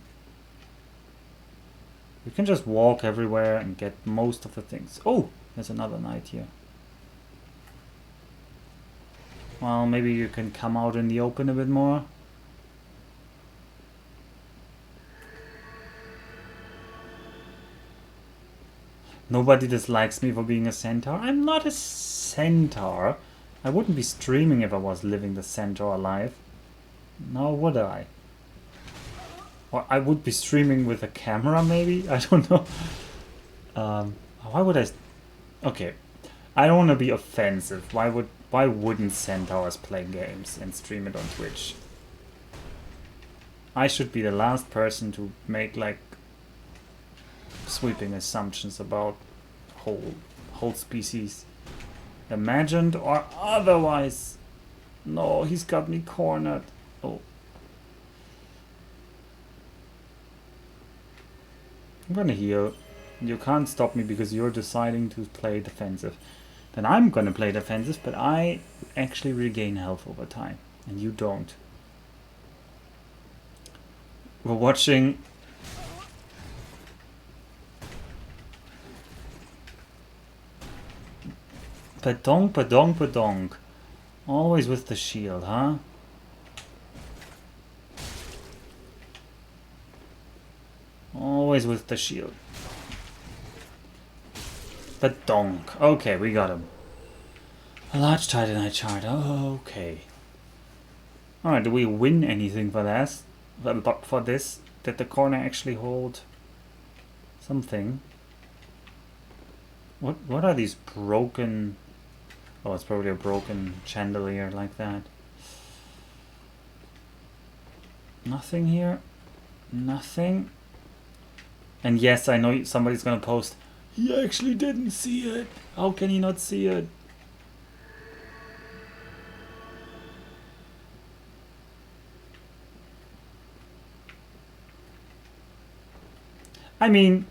You can just walk everywhere and get most of the things. Oh, there's another knight here. Well, maybe you can come out in the open a bit more. Nobody dislikes me for being a centaur. I'm not a centaur. I wouldn't be streaming if I was living the centaur life. Nor would I. Or I would be streaming with a camera, maybe? I don't know. Why would I... Okay. I don't want to be offensive. Why wouldn't centaurs play games and stream it on Twitch? I should be the last person to make, like, sweeping assumptions about whole species. Imagined or otherwise. No, he's got me cornered. Oh. I'm gonna heal. You can't stop me because you're deciding to play defensive. Then I'm gonna play defensive, but I actually regain health over time. And you don't. We're watching... Padong, padong, padong. Always with the shield, huh? Always with the shield. Padong. Okay, we got him. A large titanite shard. Oh, okay. Alright, do we win anything for this? For this? Did the corner actually hold something? What are these broken... Oh, it's probably a broken chandelier like that. Nothing here. Nothing. And yes, I know somebody's gonna post, he actually didn't see it. How can he not see it? I mean,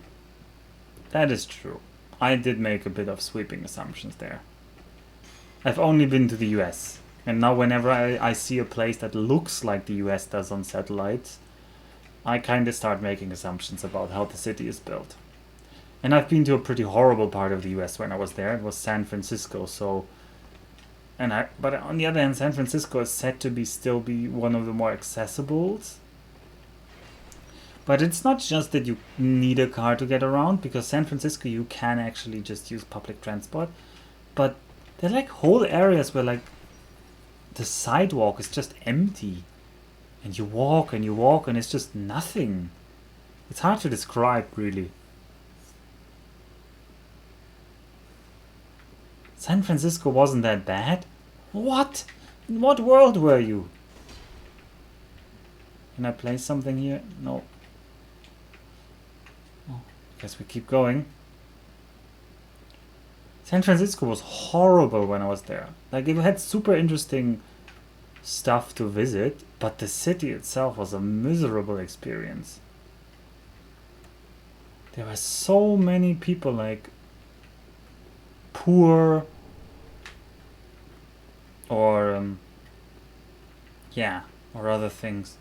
that is true. I did make a bit of sweeping assumptions there. I've only been to the US. And now whenever I see a place that looks like the US does on satellites, I kind of start making assumptions about how the city is built. And I've been to a pretty horrible part of the US when I was there. It was San Francisco, so... But on the other hand, San Francisco is said to still be one of the more accessibles. But it's not just that you need a car to get around, because San Francisco you can actually just use public transport. But there are like whole areas where like the sidewalk is just empty. And you walk and it's just nothing. It's hard to describe, really. San Francisco wasn't that bad? What? In what world were you? Can I place something here? No. Oh, guess we keep going. San Francisco was horrible when I was there. Like, it had super interesting stuff to visit, but the city itself was a miserable experience. There were so many people, like, poor or yeah, or other things.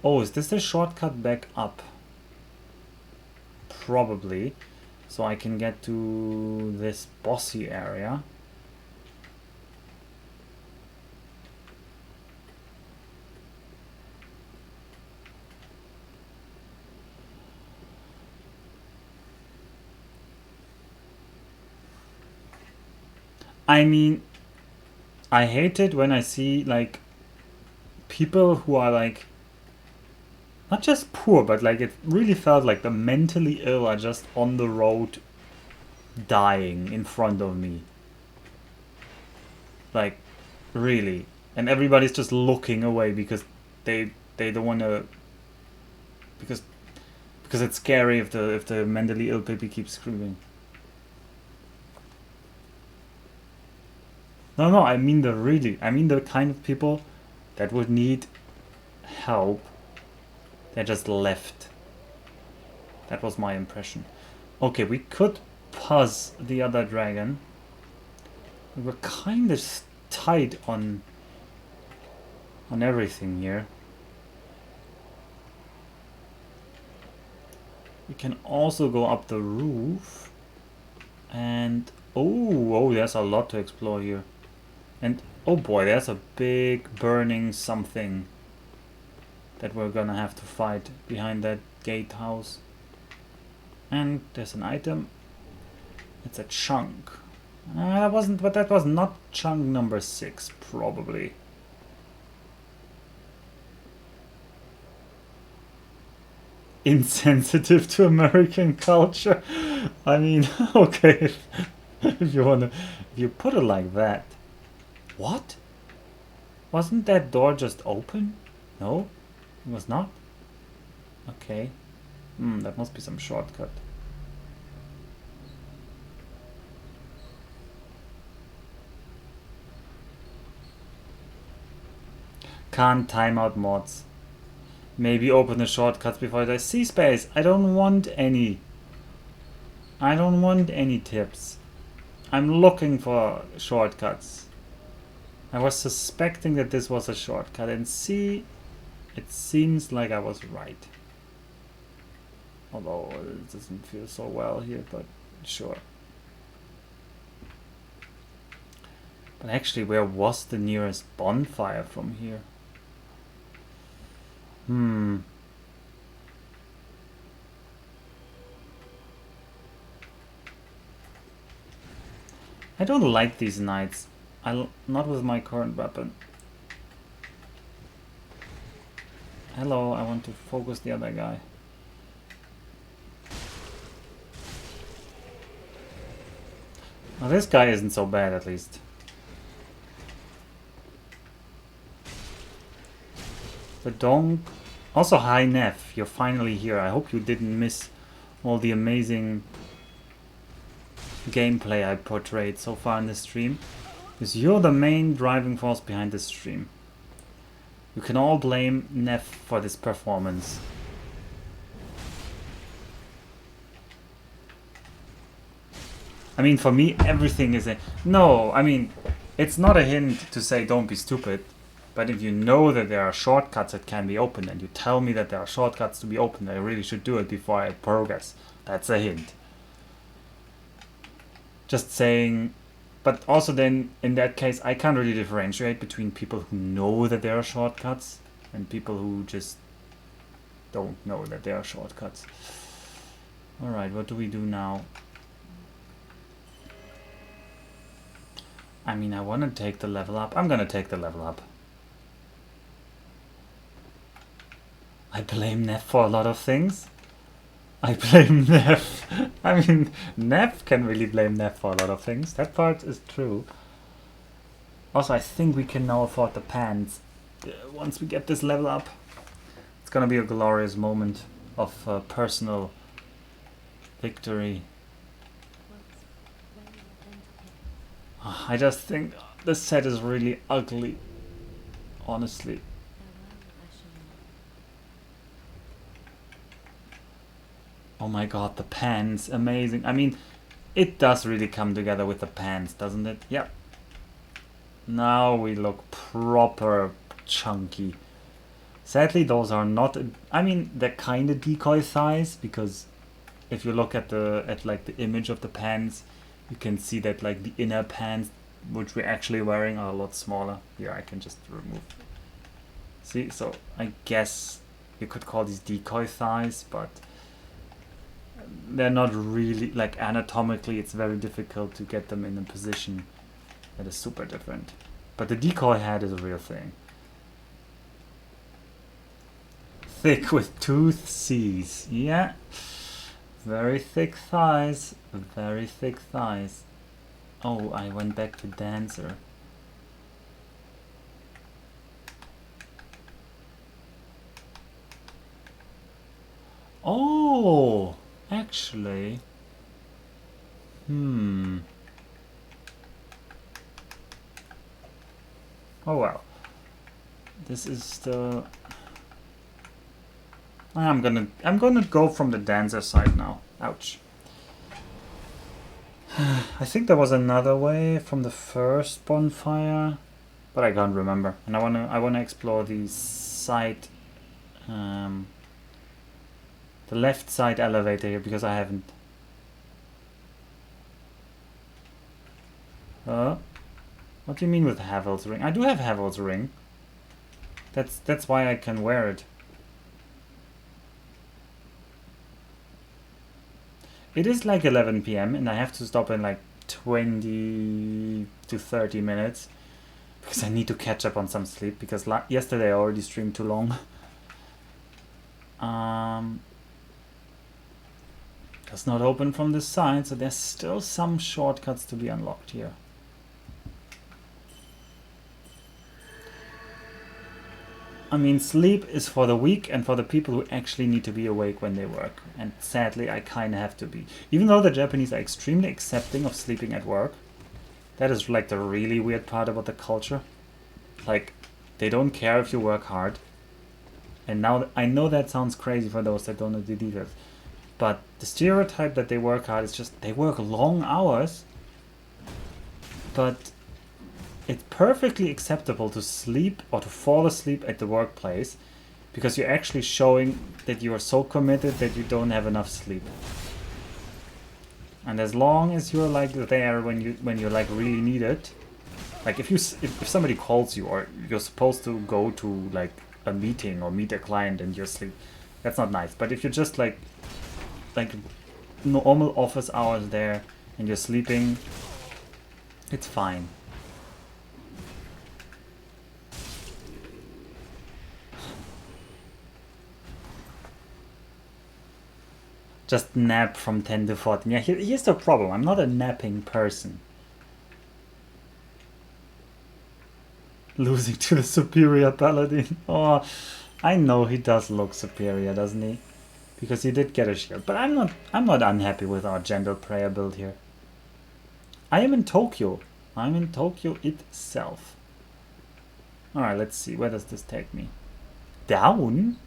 Oh, is this the shortcut back up? Probably. So I can get to this bossy area. I mean, I hate it when I see like people who are like not just poor, but like it really felt like the mentally ill are just on the road dying in front of me. Like, really. And everybody's just looking away because they don't want to, because it's scary if the mentally ill baby keeps screaming. No, I mean the kind of people that would need help. They just left. That was my impression. Okay, we could puzz the other dragon. We were kind of tight on everything here. We can also go up the roof. And oh, there's a lot to explore here. And oh boy, there's a big burning something that we're gonna have to fight behind that gatehouse. And there's an item. It's a chunk. That was not chunk number 6, probably. Insensitive to American culture. I mean, okay, if you put it like that. What? Wasn't that door just open? No, it was not. Okay. That must be some shortcut. Can't timeout mods. Maybe open the shortcuts before I die. C-space! I don't want any. I don't want any tips. I'm looking for shortcuts. I was suspecting that this was a shortcut, and see, it seems like I was right. Although it doesn't feel so well here, but sure. But actually, where was the nearest bonfire from here? I don't like these knights. Not with my current weapon. Hello, I want to focus the other guy. Now this guy isn't so bad, at least. The donk. Also, hi Neff, you're finally here. I hope you didn't miss all the amazing gameplay I portrayed so far in this stream, because you're the main driving force behind this stream. You can all blame Neff for this performance. I mean, for me, everything is a... No, I mean, it's not a hint to say don't be stupid, but if you know that there are shortcuts that can be opened and you tell me that there are shortcuts to be opened, I really should do it before I progress. That's a hint. Just saying... But also then, in that case, I can't really differentiate between people who know that there are shortcuts and people who just don't know that there are shortcuts. Alright, what do we do now? I mean, I want to take the level up. I'm gonna take the level up. I blame Neff for a lot of things. I blame Neff. I mean, Neff can really blame Neff for a lot of things. That part is true. Also, I think we can now afford the pants. Once we get this level up, it's gonna be a glorious moment of personal victory. I just think this set is really ugly, honestly. Oh my god, the pants, amazing. I mean, it does really come together with the pants, doesn't it? Yep. Now we look proper chunky. Sadly, those are not... I mean, they're kind of decoy thighs, because if you look at like the image of the pants, you can see that like the inner pants, which we're actually wearing, are a lot smaller. Here, I can just remove. See, so I guess you could call these decoy thighs, but they're not really, like anatomically, it's very difficult to get them in a position that is super different. But the decoy head is a real thing. Thick with tooth C's. Yeah. Very thick thighs. Very thick thighs. Oh, I went back to dancer. Oh, actually. Oh well. This is the... I'm gonna go from the dancer side now. Ouch. I think there was another way from the first bonfire, but I can't remember. And I wanna explore the side, the left side elevator here, because I haven't. What do you mean with Havel's ring? I do have Havel's ring. That's why I can wear it. It is like 11 PM and I have to stop in like 20 to 30 minutes because I need to catch up on some sleep, because yesterday I already streamed too long. Does not open from this side, so there's still some shortcuts to be unlocked here. I mean, sleep is for the weak and for the people who actually need to be awake when they work. And sadly, I kind of have to be. Even though the Japanese are extremely accepting of sleeping at work, that is like the really weird part about the culture. Like, they don't care if you work hard. And now, I know that sounds crazy for those that don't know the details. But the stereotype that they work hard is just, they work long hours. But it's perfectly acceptable to sleep or to fall asleep at the workplace, because you're actually showing that you are so committed that you don't have enough sleep. And as long as you're like there when you like really need it, like if somebody calls you or you're supposed to go to like a meeting or meet a client and you're asleep, that's not nice. But if you're just like normal office hours there and you're sleeping, it's fine. Just nap from 10 to 14. Yeah, here's the problem. I'm not a napping person. Losing to the superior paladin. Oh, I know he does look superior, doesn't he? Because he did get a shield. But I'm not unhappy with our gentle prayer build here. I am in Tokyo. I'm in Tokyo itself. Alright, let's see. Where does this take me? Down?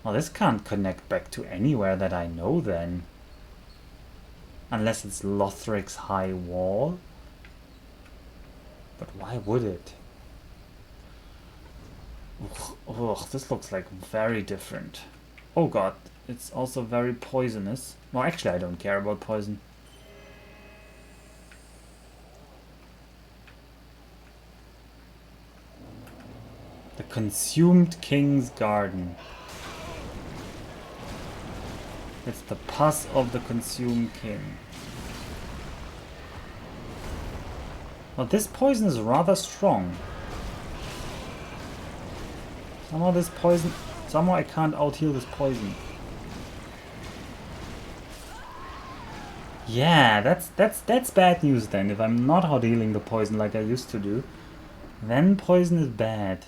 Well, this can't connect back to anywhere that I know then. Unless it's Lothrics high wall. But why would it? Ugh, this looks like very different. Oh god, it's also very poisonous. Well, actually I don't care about poison. The Consumed King's Garden. It's the pus of the Consumed King. Well, this poison is rather strong. Somehow this poison... Somehow I can't out-heal this poison. Yeah, that's bad news then. If I'm not out-healing the poison like I used to do, then poison is bad.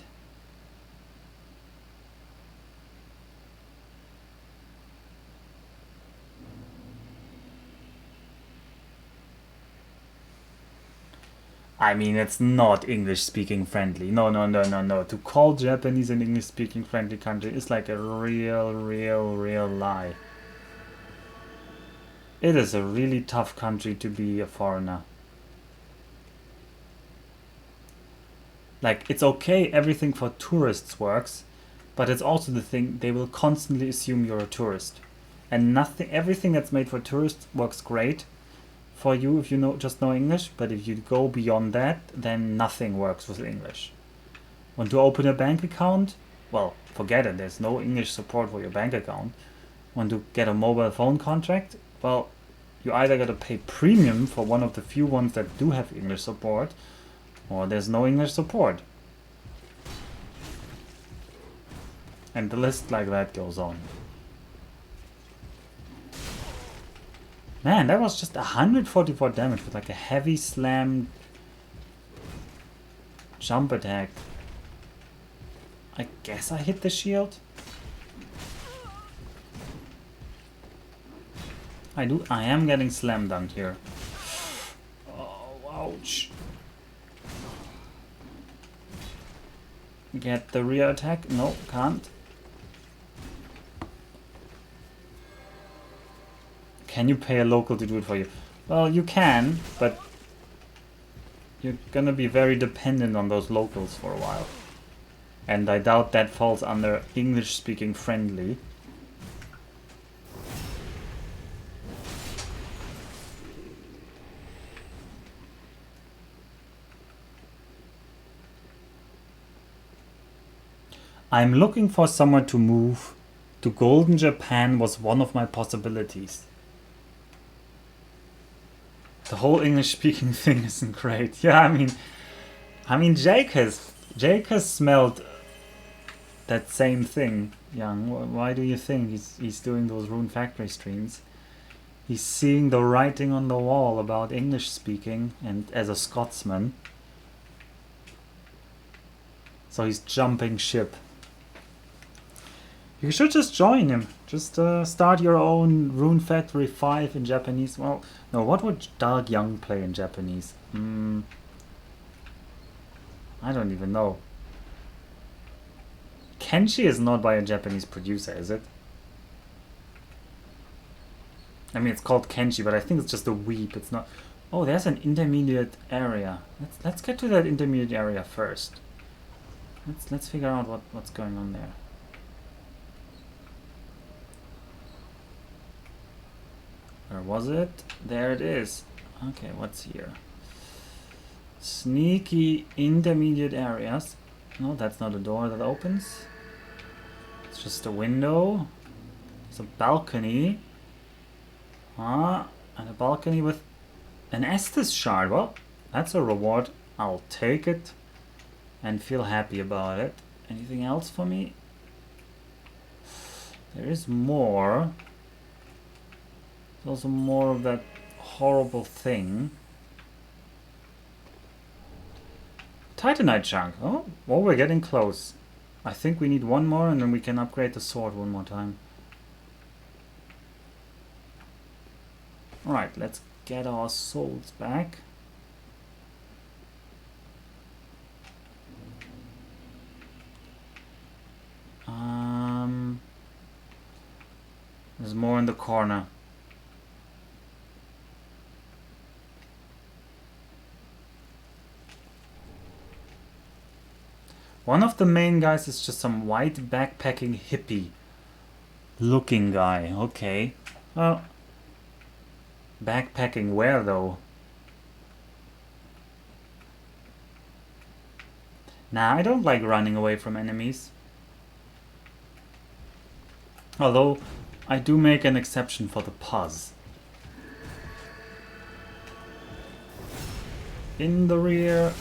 I mean, it's not English-speaking friendly. No. To call Japanese an English-speaking friendly country is like a real lie. It is a really tough country to be a foreigner. Like, it's okay, everything for tourists works, but it's also the thing, they will constantly assume you're a tourist. And everything that's made for tourists works great for you if you just know English, but if you go beyond that, then nothing works with English. Want to open a bank account? Well, forget it, there's no English support for your bank account. Want to get a mobile phone contract? Well, you either gotta pay premium for one of the few ones that do have English support, or there's no English support. And the list like that goes on. Man, that was just 144 damage with like a heavy slam jump attack. I guess I hit the shield. I am getting slam dunked here. Oh, ouch. Get the rear attack? No, can't. Can you pay a local to do it for you? Well, you can, but you're gonna be very dependent on those locals for a while. And I doubt that falls under English-speaking friendly. I'm looking for somewhere to move. To Golden Japan was one of my possibilities. The whole English-speaking thing isn't great. Yeah, I mean, Jake has smelled that same thing. Young, why do you think he's doing those Rune Factory streams? He's seeing the writing on the wall about English-speaking, and as a Scotsman, so he's jumping ship. You should just join him. Just start your own Rune Factory 5 in Japanese. Well, no, what would Dark Young play in Japanese? I don't even know. Kenshi is not by a Japanese producer, is it? I mean, it's called Kenshi, but I think it's just a weep. It's not... Oh, there's an intermediate area. Let's get to that intermediate area first. Let's figure out what's going on there. Where was it? There it is. Okay, what's here? Sneaky intermediate areas. No, that's not a door that opens. It's just a window. It's a balcony. And a balcony with an Estus shard. Well, that's a reward. I'll take it and feel happy about it. Anything else for me? There is more. There's also more of that horrible thing. Titanite chunk. Oh, well, we're getting close. I think we need one more and then we can upgrade the sword one more time. Alright, let's get our souls back. There's more in the corner. One of the main guys is just some white backpacking hippie looking guy. Okay. Well, backpacking where though? Nah, I don't like running away from enemies. Although, I do make an exception for the puzz. In the rear,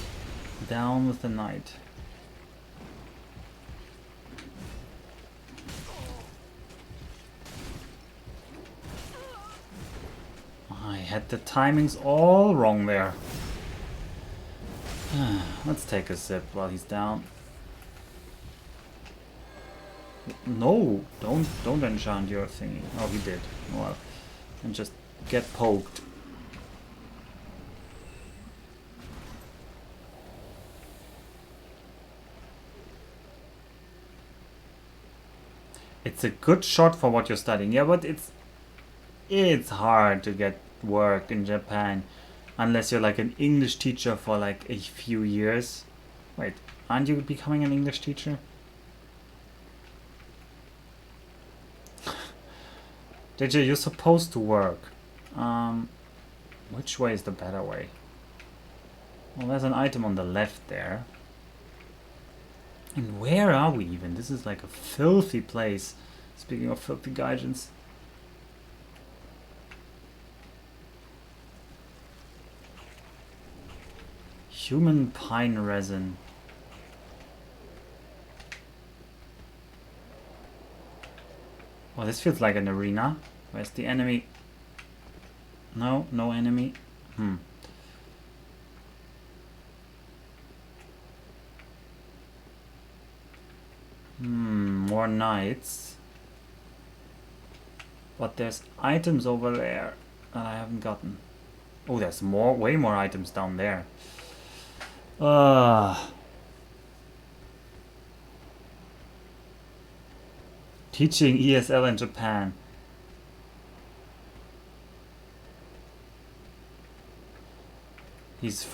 down with the knight. I had the timings all wrong there. Let's take a sip while he's down. No, don't enchant your thingy. Oh, he did. Well, and just get poked. It's a good shot for what you're studying. Yeah, but it's hard to get work in Japan unless you're like an English teacher for like a few years. Wait, aren't you becoming an English teacher? JJ, you're supposed to work. Which way is the better way? Well, there's an item on the left there. And where are we even? This is like a filthy place. Speaking of filthy gaijins. Human pine resin. Oh, this feels like an arena. Where's the enemy? No, no enemy. More knights. But there's items over there that I haven't gotten. Oh, there's way more items down there. Teaching ESL in Japan. He's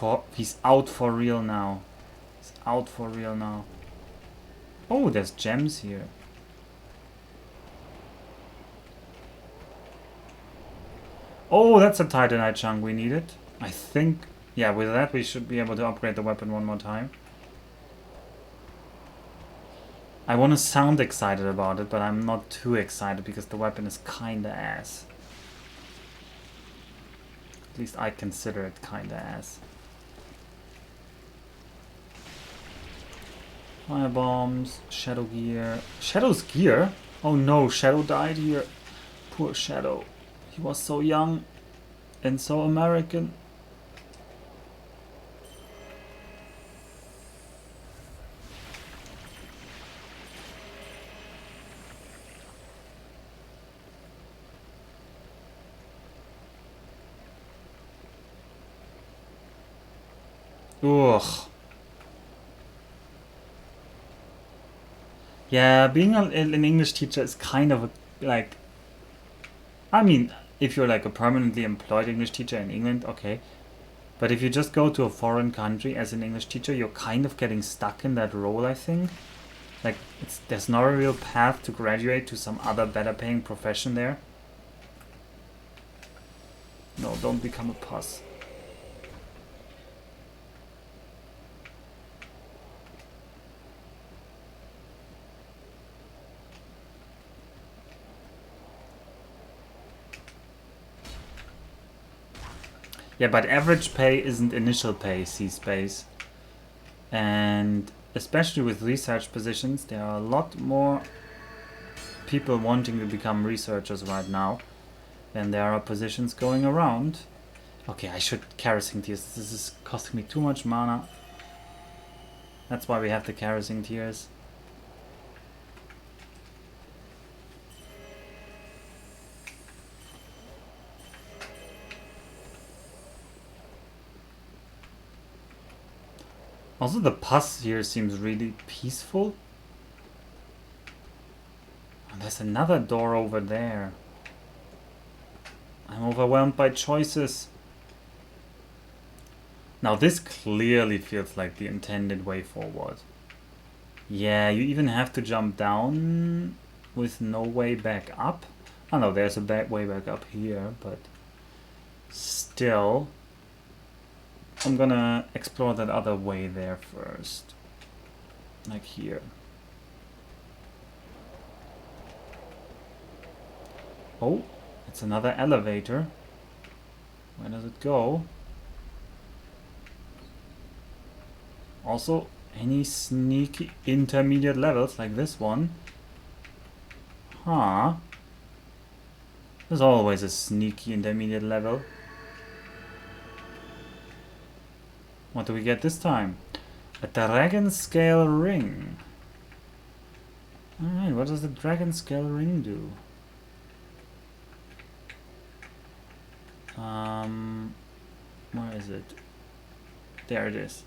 out for real now. He's out for real now. Oh, there's gems here. Oh, that's a Titanite chunk we needed. I think, yeah, with that we should be able to upgrade the weapon one more time. I want to sound excited about it, but I'm not too excited because the weapon is kinda ass. At least I consider it kinda ass. Fire bombs, Shadow gear. Shadow's gear? Oh no, Shadow died here. Poor Shadow. He was so young and so American. Ugh. Yeah, being an English teacher is kind of like... I mean, if you're like a permanently employed English teacher in England, okay. But if you just go to a foreign country as an English teacher, you're kind of getting stuck in that role, I think. Like, there's not a real path to graduate to some other better paying profession there. No, don't become a puss. Yeah, but average pay isn't initial pay, C-Space. And especially with research positions, there are a lot more people wanting to become researchers right now than there are positions going around. Okay, I should kerosene tears. This is costing me too much mana. That's why we have the kerosene tears. Also, the pus here seems really peaceful. And there's another door over there. I'm overwhelmed by choices. Now this clearly feels like the intended way forward. Yeah, you even have to jump down with no way back up. Oh no, there's a way back up here, but still, I'm gonna explore that other way there first. Like here. Oh, it's another elevator. Where does it go? Also, any sneaky intermediate levels like this one? Huh. There's always a sneaky intermediate level. What do we get this time? A dragon scale ring. Alright, what does the dragon scale ring do? Where is it? There it is.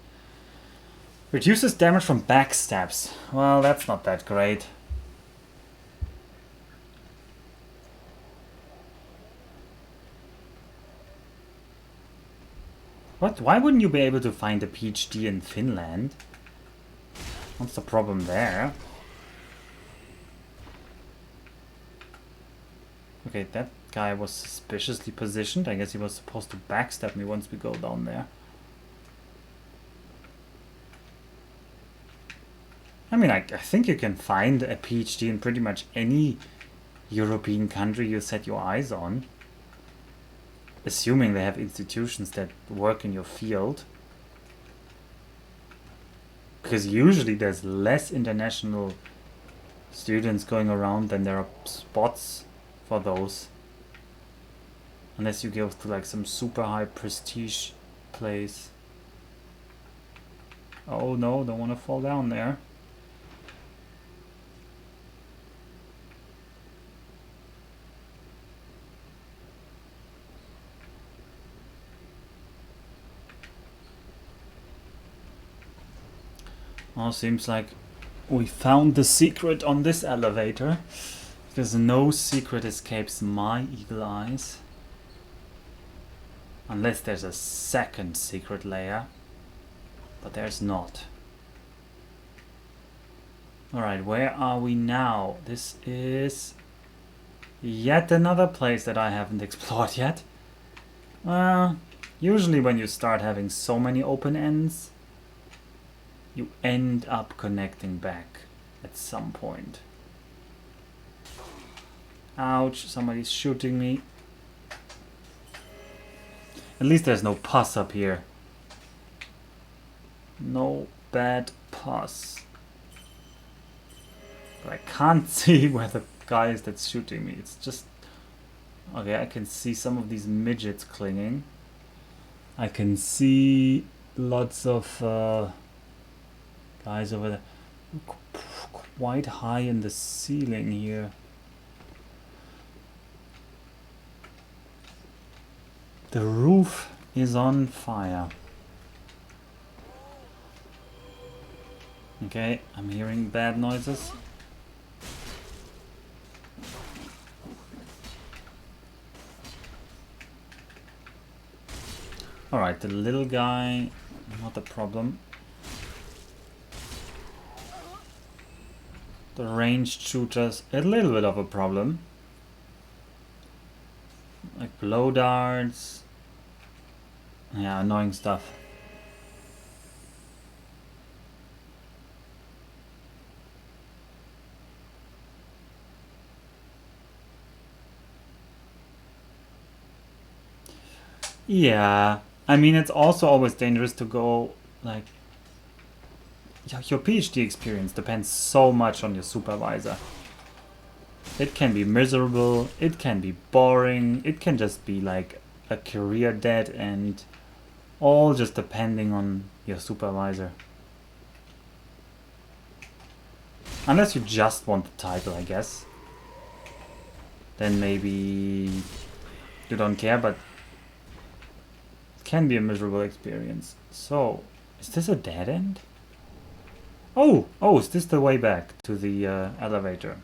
Reduces damage from backstabs. Well, that's not that great. What? Why wouldn't you be able to find a PhD in Finland? What's the problem there? Okay, that guy was suspiciously positioned. I guess he was supposed to backstab me once we go down there. I mean, I think you can find a PhD in pretty much any European country you set your eyes on. Assuming they have institutions that work in your field. Because usually there's less international students going around than there are spots for those. Unless you go to like some super high prestige place. Oh no, don't want to fall down there. Oh, seems like we found the secret on this elevator. Because no secret escapes my eagle eyes. Unless there's a second secret layer. But there's not. Alright, where are we now? This is yet another place that I haven't explored yet. Usually when you start having so many open ends, you end up connecting back at some point. Ouch, somebody's shooting me. At least there's no pus up here. No bad pus. But I can't see where the guy is that's shooting me. It's just... Okay, I can see some of these midgets clinging. I can see lots of guys over there. Quite high in the ceiling here. The roof is on fire. Okay, I'm hearing bad noises. Alright, the little guy, not a problem. The ranged shooters, a little bit of a problem. Like blow darts. Yeah, annoying stuff. Yeah, I mean, it's also always dangerous to go, like... Your PhD experience depends so much on your supervisor. It can be miserable, it can be boring, it can just be like a career dead end. All just depending on your supervisor. Unless you just want the title, I guess. Then maybe you don't care, but it can be a miserable experience. So, Is this a dead end? Oh, is this the way back to the elevator?